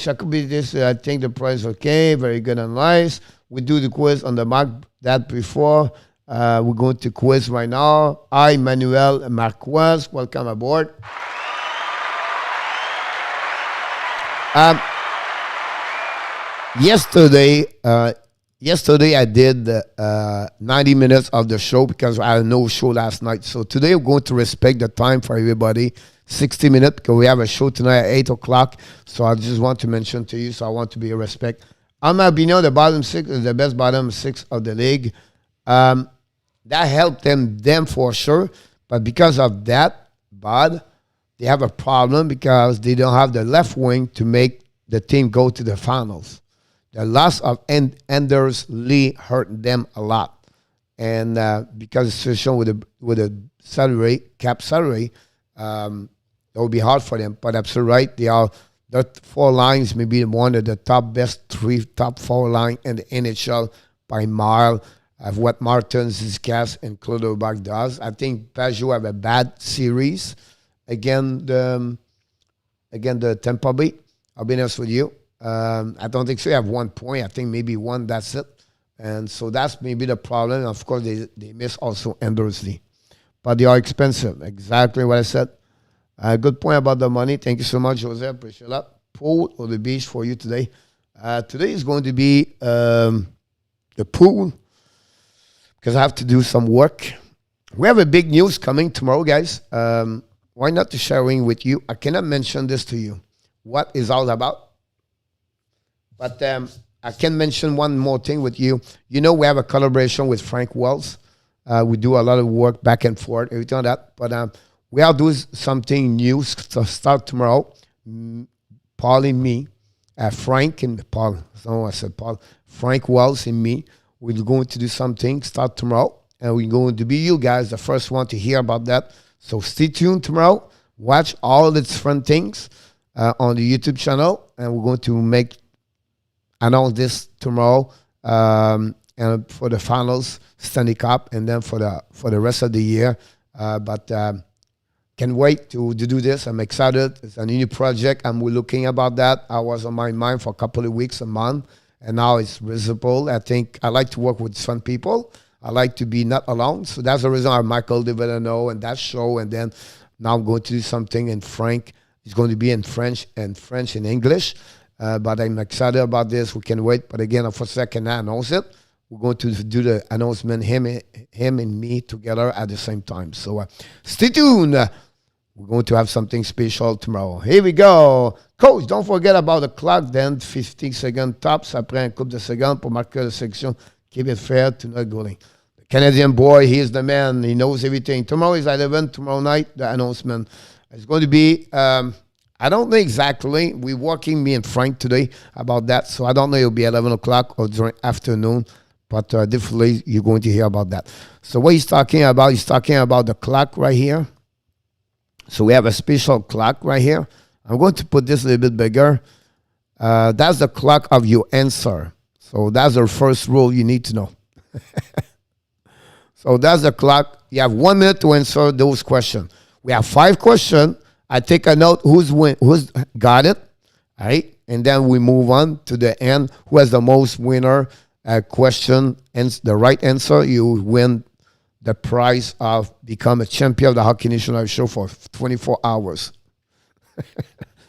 I could be this. I think the price okay, very good and nice. We do the quiz on the mark that before. We're going to quiz right now. Hi, Manuel Marquez. Welcome aboard. Yesterday I did 90 minutes of the show because I had no show last night. So today we're going to respect the time for everybody. 60 minutes because we have a show tonight at 8 o'clock. So I just want to mention to you, so I want to be a respect. Albino, the bottom 6 is the best bottom 6 of the league. That helped them for sure. But because of that, bad, they have a problem because they don't have the left wing to make the team go to the finals. The loss of Anders Lee hurt them a lot. And because the situation with the salary, cap salary, it will be hard for them. But absolutely right. Their 4 lines may be one of the top 4 line in the NHL by mile of what Martin, Zizkas, and Clutterbuck does. I think Pajot have a bad series against the Tampa Bay. I'll be honest with you. I don't think so. You have 1 point. I think maybe 1, that's it. And so that's maybe the problem. Of course, they miss also Anders Lee. But they are expensive. Exactly what I said. Good point about the money. Thank you so much, Jose. Appreciate that. Pool or the beach for you today. Today is going to be the pool because I have to do some work. We have a big news coming tomorrow, guys. Why not to sharing with you? I cannot mention this to you, what is all about. But I can mention one more thing with you. You know, we have a collaboration with Frank Wells. We do a lot of work back and forth, everything like that. But we are doing something new to start tomorrow. Paul and me, Frank and Paul. So I said Paul. Frank Wells and me. We're going to do something start tomorrow. And we're going to be you guys, the first one to hear about that. So stay tuned tomorrow. Watch all the different things on the YouTube channel. And we're going to announce this tomorrow. And for the finals, Stanley Cup, and then for the rest of the year. But can't wait to do this. I'm excited. It's a new project. We're looking about that. I was on my mind for a couple of weeks, a month, and now it's visible. I think I like to work with fun people. I like to be not alone. So that's the reason I have Michael DeVillano and that show. And then now I'm going to do something in Frank. It's going to be in French and English. But I'm excited about this. We can wait. But again, for a second, I announce it. We're going to do the announcement, him and me together at the same time. So stay tuned. We're going to have something special tomorrow. Here we go. Coach, don't forget about the clock then. 15 seconds tops. Après un couple de secondes pour marquer la section. Keep it fair to not goaling. The Canadian boy, he is the man. He knows everything. Tomorrow is 11. Tomorrow night, the announcement. It's going to be, I don't know exactly. We're working, me and Frank, today about that. So I don't know. It'll be 11 o'clock or during afternoon. But definitely you're going to hear about that. So what he's talking about the clock right here. So we have a special clock right here. I'm going to put this a little bit bigger. That's the clock of your answer. So that's the first rule you need to know. So that's the clock. You have 1 minute to answer those questions. We have 5 questions. I take a note who's got it. All right. And then we move on to the end. Who has the most winner question and the right answer, you win the prize of become a champion of the Hockey Nation Live show for 24 hours.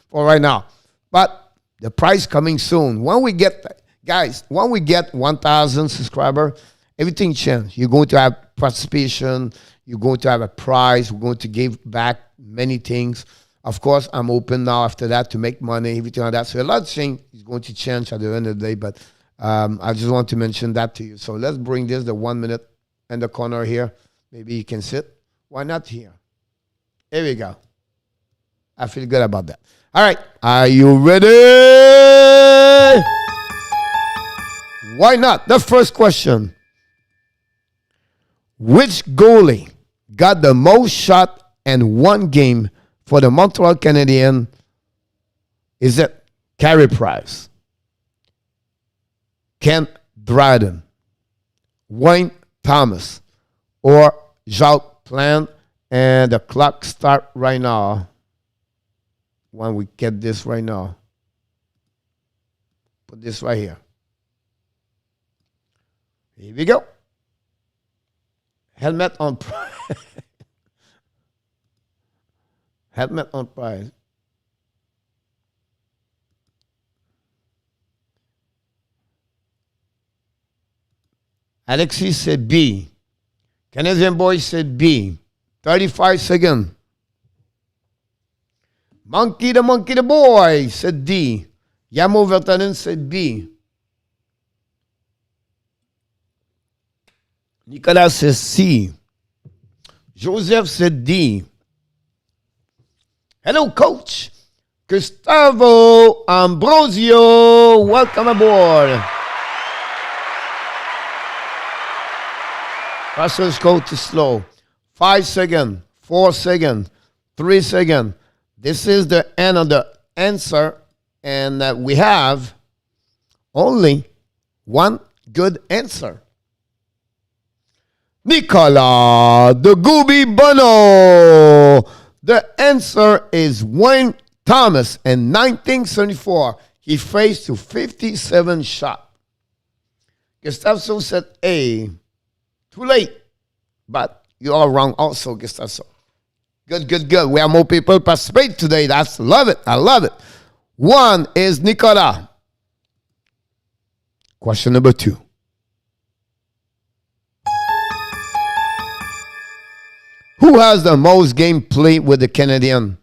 For right now. But the prize coming soon. When we get 1,000 subscribers, everything changes. You're going to have participation. You're going to have a prize. We're going to give back many things. Of course, I'm open now after that to make money, everything like that. So a lot of things is going to change at the end of the day. But I just want to mention that to you. So let's bring this, the 1 minute in the corner here. Maybe you can sit. Why not here? Here we go. I feel good about that. All right. Are you ready? Why not? The first question. Which goalie got the most shot in one game for the Montreal Canadiens? Is it Carey Price, Ken Dryden, Wayne Thomas, or Jacques Plante? And the clock start right now. When we get this right now. Put this right here. Here we go. Helmet on prize. Helmet on prize. Alexis said B. Canadian boy said B. 35 seconds. Monkey the boy said D. Yamo Vertanen said B. Nicolas says C. Joseph said D. Hello, Coach. Gustavo Ambrosio, welcome aboard. Process go too slow. 5 seconds, 4 seconds, 3 seconds. This is the end of the answer, and we have only one good answer. Nicolas the Gooby Bono. The answer is Wayne Thomas. In 1974, he faced to 57 shots. Gustavo said A. Too late. But you are wrong also, Gustavo. Good. We have more people participate today. Love it. I love it. One is Nicolas. Question number 2. Who has the most game played with the Canadiens,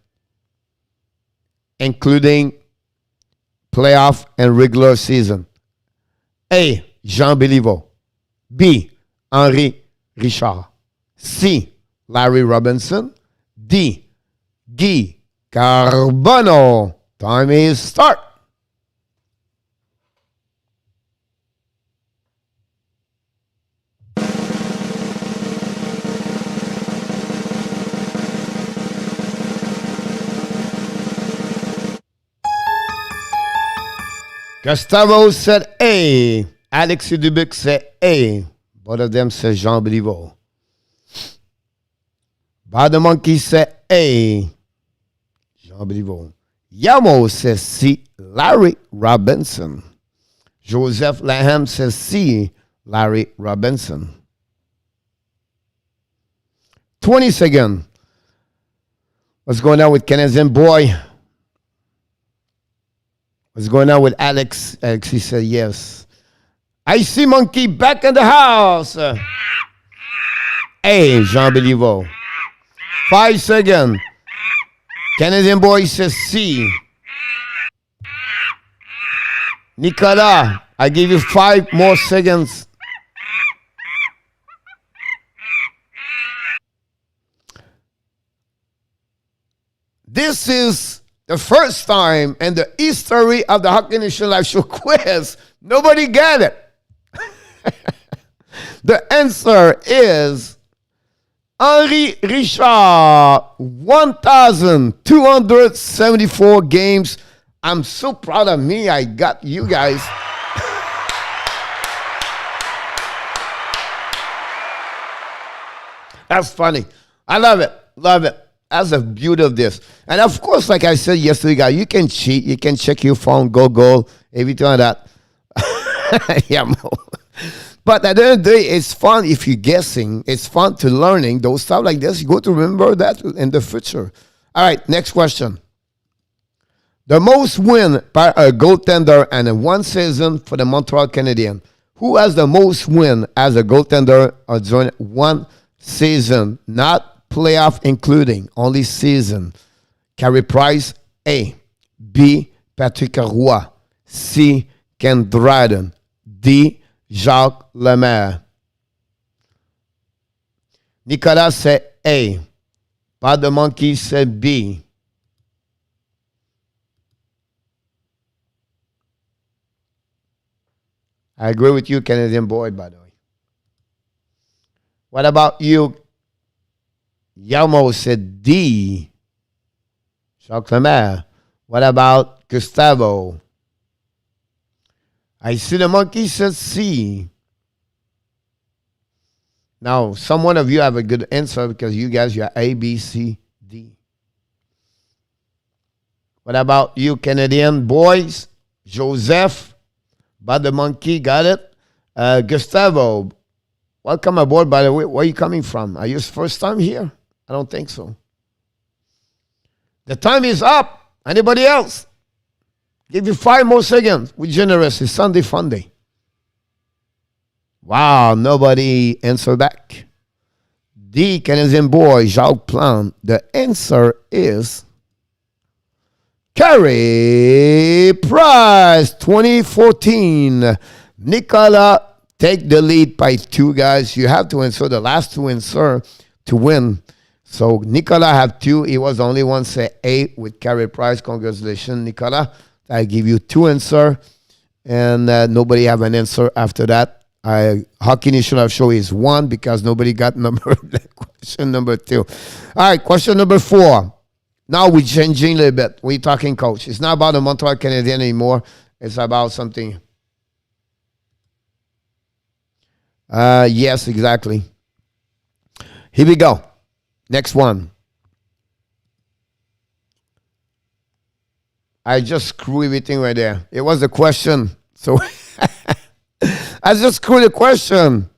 including playoff and regular season? A. Jean Béliveau. B. Henri Richard. C. Larry Robinson. D. Guy Carbonneau. Time is start. Gustavo said A. Alexis Dubuc said A. Both of them said Jean Béliveau. Bob the Monkey said A. Jean Béliveau. Yamo says C. Larry Robinson. Joseph Laham says C. Larry Robinson. 20 seconds. What's going on with Canadian boy? What's going on with Alex? Alex, he said yes. I see Monkey back in the house. A. Jean Béliveau. 5 seconds. Canadian boy says C. Nicolas, I give you 5 more seconds. This is the first time in the history of the Hockey Nation Live Show quiz. Nobody got it. The answer is Henri Richard, 1,274 games. I'm so proud of me. I got you guys. That's funny. I love it. Love it. That's the beauty of this. And of course, like I said yesterday, guys, you can cheat. You can check your phone, go, everything like that. Yeah, but at the end of the day, it's fun if you're guessing. It's fun to learning those stuff like this. You go to remember that in the future. All right, next question. The most win by a goaltender in one season for the Montreal Canadiens. Who has the most win as a goaltender during one season? Not playoff including, only season. Carey Price, A. B. Patrick Roy. C. Ken Dryden. D. Jacques Lemaire. Nicolas said A. Pat the Monkey said B. I agree with you, Canadian boy, by the way. What about you? Yamo said D. Jacques Lemaire. What about Gustavo? I see the Monkey said C. Now, some one of you have a good answer because you guys, you're A, B, C, D. What about you, Canadian boys? Joseph, Bad the Monkey, got it? Gustavo, welcome aboard, by the way. Where are you coming from? Are you first time here? I don't think so. The time is up. Anybody else? Give you 5 more seconds. We're generous. It's Sunday fun day. Wow, nobody answer back. D, Canadian boy, Jacques Plante. The answer is Carey Price, 2014. Nicolas take the lead by 2 guys. You have to answer the last 2 answer to win. So Nicolas have 2. He was the only one say A with Carey Price. Congratulations, Nicolas. I give you 2 answer, and nobody have an answer after that. Hockey Nation Live Show is 1 because nobody got question number 2. All right, question number 4. Now we're changing a little bit. We're talking coach. It's not about the Montreal Canadiens anymore. It's about something. Yes, exactly. Here we go. Next one. I just screw everything right there. It was a question. So I just screwed the question.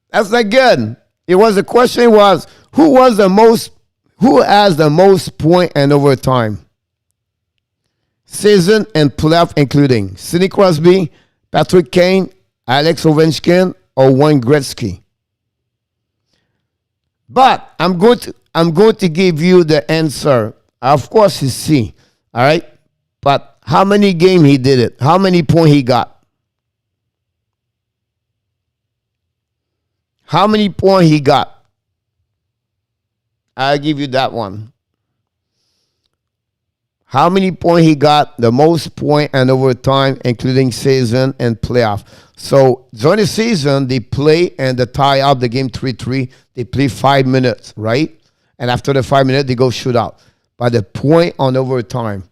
That's not good. It was the question was who has the most point in overtime? Season and playoff including Sidney Crosby, Patrick Kane, Alex Ovechkin, or Wayne Gretzky? But I'm going to give you the answer. Of course, it's C. All right? But how many games he did it? How many points he got? How many points he got? I'll give you that one. How many points he got? The most point and overtime, including season and playoff. So during the season, they play and they tie up the game 3-3. They play 5 minutes, right? And after the 5 minutes, they go shoot out. But the point on overtime.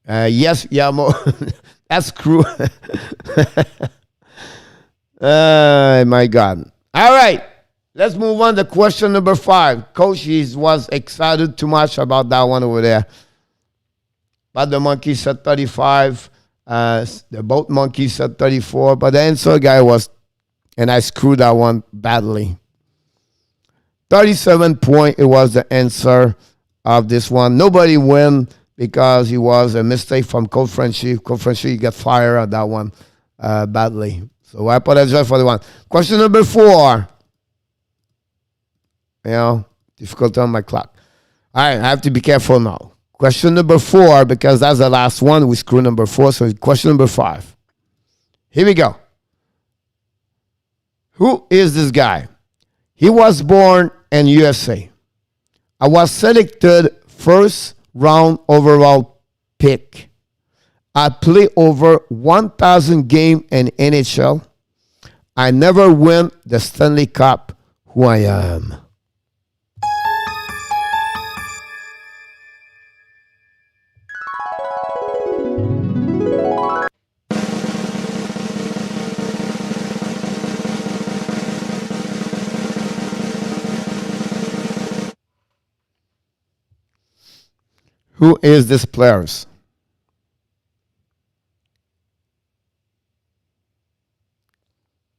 Yes, Yamo. That's cruel. My God. All right. Let's move on to question number 5. Coach was excited too much about that one over there. But the monkey said 35. The boat monkey said 34. But the answer guy was, and I screwed that one badly. 37 points, it was the answer of this one. Nobody win because it was a mistake from Coach Frenchy. Coach Frenchy got fired on that one badly. So I apologize for the one. Question number 4. Difficult on my clock. All right, I have to be careful now. Question number 4, because that's the last one. We screw number 4, so question number 5. Here we go. Who is this guy? He was born in USA. I was selected first round overall pick. I play over 1,000 games in NHL. I never win the Stanley Cup. Who I am? Who is this player?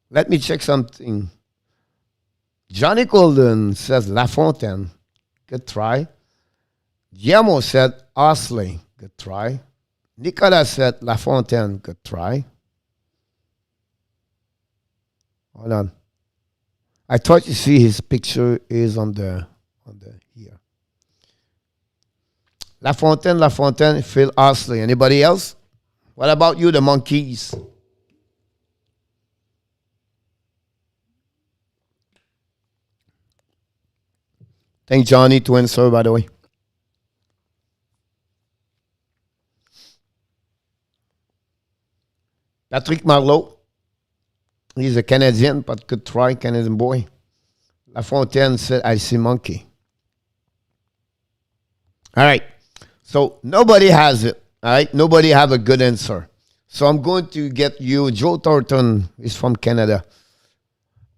Let me check something. Johnny Golden says LaFontaine. Good try. Guillermo said Osley. Good try. Nicolas said LaFontaine. Good try. Hold on. I thought you see his picture is on the here. LaFontaine, Phil Osley. Anybody else? What about you, the monkeys? Thank Johnny to answer, by the way. Patrick Marleau. He's a Canadian, but good try, Canadian boy. LaFontaine said, I see monkey. All right. So nobody has it. All right. Nobody have a good answer. So I'm going to get you. Joe Thornton is from Canada.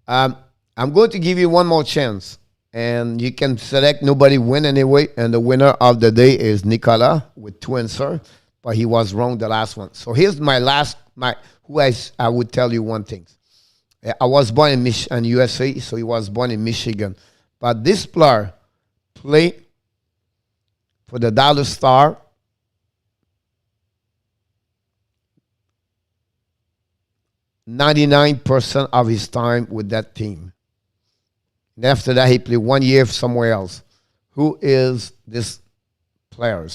I'm going to give you one more chance. And you can select nobody win anyway. And the winner of the day is Nicolas with 2 answers. But he was wrong the last one. So here's my last, I would tell you one thing. I was born in USA, so he was born in Michigan. But this player played for the Dallas Star. %99 of his time with that team. And after that, he played 1 year somewhere else. Who is this player?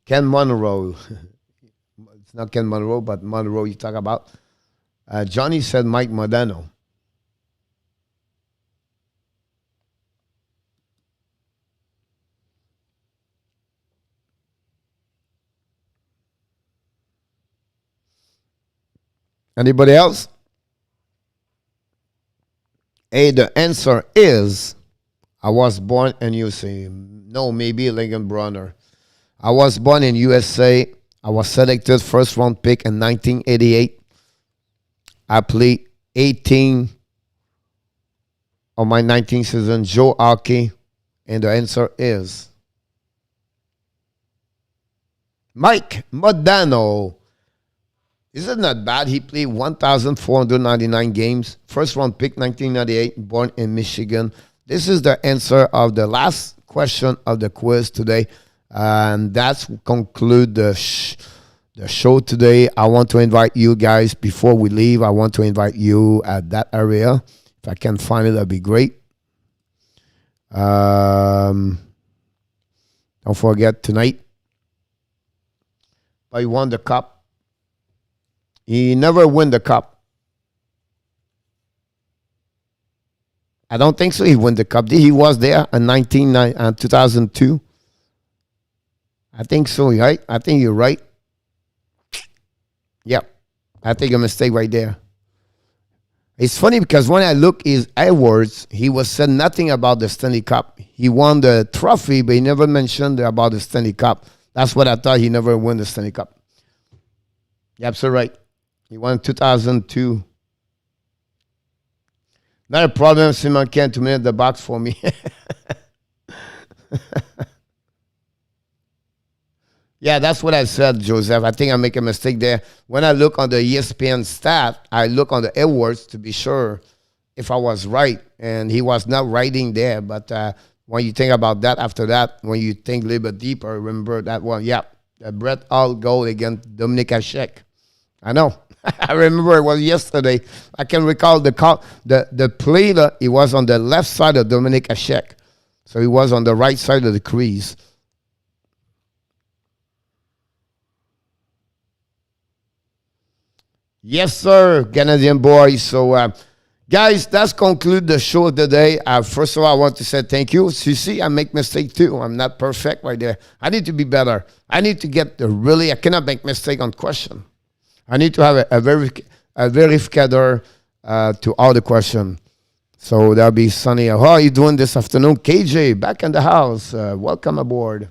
Ken Monroe. It's not Ken Monroe, but Monroe you talk about. Johnny said Mike Modano. Anybody else? A, the answer is, I was born in USA. No, maybe Lincoln Brunner. I was born in USA. I was selected first round pick in 1988. I played 18 of my 19th season, Joe Hockey. And the answer is Mike Modano. This is not bad. He played 1,499 games. First round pick, 1998, born in Michigan. This is the answer of the last question of the quiz today. And that's conclude the show today. I want to invite you guys, before we leave, I want to invite you at that area. If I can find it, that'd be great. Don't forget tonight, he won the cup. He never won the cup. I don't think so. He won the cup. He was there in 2002. I think so, right? I think you're right. Yep. I think a mistake right there. It's funny because when I look his awards, he was said nothing about the Stanley Cup. He won the trophy, but he never mentioned about the Stanley Cup. That's what I thought. He never won the Stanley Cup. You're absolutely right. He won 2002. Not a problem. Simon can't minute the box for me. Yeah, that's what I said, Joseph. I think I make a mistake there. When I look on the ESPN stat, I look on the awards to be sure if I was right. And he was not writing there. But when you think about that, after that, when you think a little bit deeper, remember that one. Yeah, the Brett Hull goal against Dominic Hasek. I know. I remember it was yesterday. I can recall the play. He was on the left side of Dominic Hasek. So he was on the right side of the crease. Yes, sir, Canadian boys. So, guys, that's conclude the show of the day. First of all, I want to say thank you. So you see, I make mistake too. I'm not perfect right there. I need to be better. I need to get I cannot make mistake on question. I need to have a verificator to all the question. So that'll be sunny. How are you doing this afternoon? KJ, back in the house. Welcome aboard.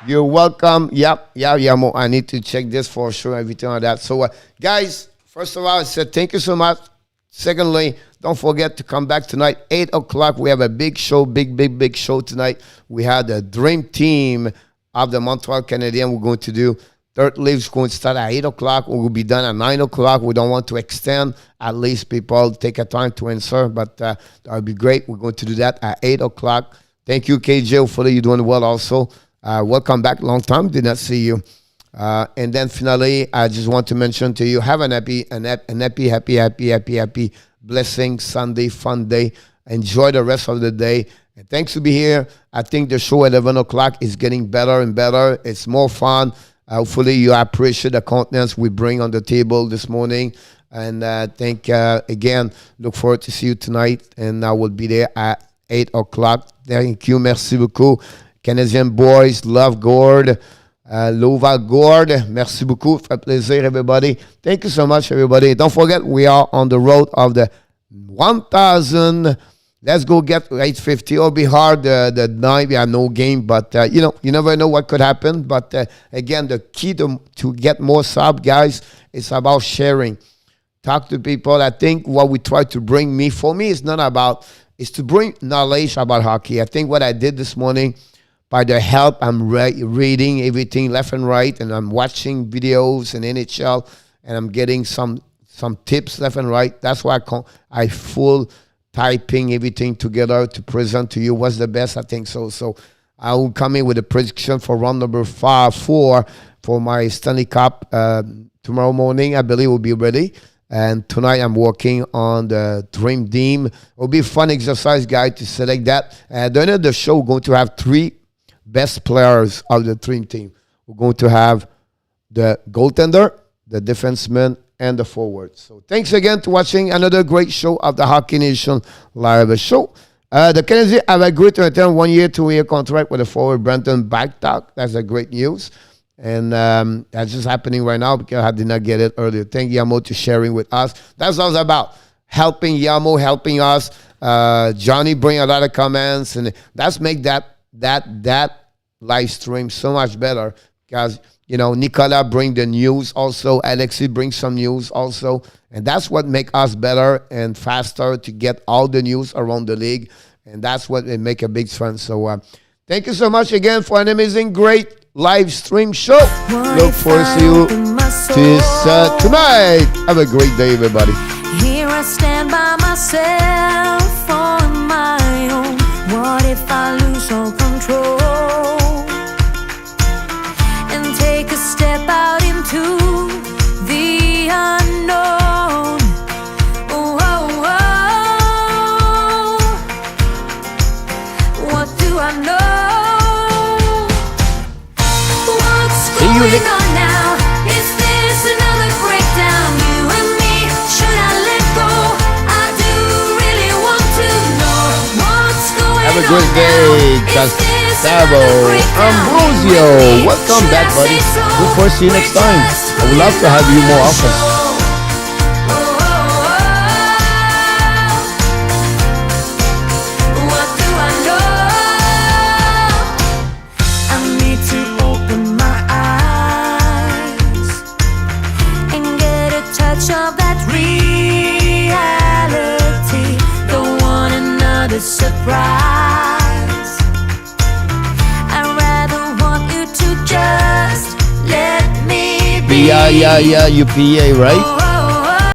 You're welcome. Yep. I need to check this for sure, everything like that. So, guys, first of all, I said thank you so much. Secondly, don't forget to come back tonight, 8 o'clock. We have a big show, big show tonight. We had the dream team of the Montreal Canadiens. We're going to do. Third league is going to start at 8 o'clock. We will be done at 9 o'clock. We don't want to extend. At least people take a time to answer, but that would be great. We're going to do that at 8 o'clock. Thank you, KJ. Hopefully you're doing well also. Welcome back. Long time. Did not see you. And then finally, I just want to mention to you, have an happy, blessing Sunday, fun day. Enjoy the rest of the day. And thanks to be here. I think the show at 11 o'clock is getting better and better. It's more fun. Hopefully you appreciate the contents we bring on the table this morning. And again, look forward to see you tonight. And I will be there at 8 o'clock. Thank you. Merci beaucoup. Canadian boys, love Gord. Lova Gord, merci beaucoup. Fait plaisir, everybody. Thank you so much, everybody. Don't forget, we are on the road of the 1,000. Let's go get 850. It'll be hard the night. We have no game, but you never know what could happen. But again, the key to get more sub, guys, is about sharing. Talk to people. I think what we try to bring for me, it's not about, is to bring knowledge about hockey. I think what I did this morning, by the help, I'm reading everything left and right, and I'm watching videos in NHL, and I'm getting some tips left and right. That's why I full typing everything together to present to you what's the best. I think so. So I will come in with a prediction for round number 4 for my Stanley Cup tomorrow morning. I believe we'll be ready. And tonight I'm working on the Dream Team. It will be a fun exercise, guys, to select that. At the end of the show, we're going to have 3 best players of the Dream Team. We're going to have the goaltender, the defenseman, and the forward. So thanks again to watching another great show of the Hockey Nation live show. The Canadiens have agreed to return 1 year, 2 year contract with the forward Brenton Bagtalk. That's a great news. And that's just happening right now because I did not get it earlier. Thank Yamo to sharing with us. That's what it's about. Helping Yamo, helping us. Johnny bring a lot of comments, and that's make that live stream so much better because Nicola bring the news also. Alexi brings some news also, and that's what make us better and faster to get all the news around the league, and that's what make a big difference. So Thank you so much again for an amazing, great live stream show. Look forward to you this tonight. Have a great day, everybody. Here I stand by myself on my own. What if I lose all control and take a step out into the unknown? Oh, oh, oh. What do I know? What's going on now? Is this another breakdown? You and me, should I let go? I do really want to know what's going on. Have a great day, Gustavo Ambrosio. Welcome back, buddy. Look forward to see you next time. I would love to have you more often. Of that reality, don't want another surprise. I'd rather want you to just let me be. Yeah, UPA, right?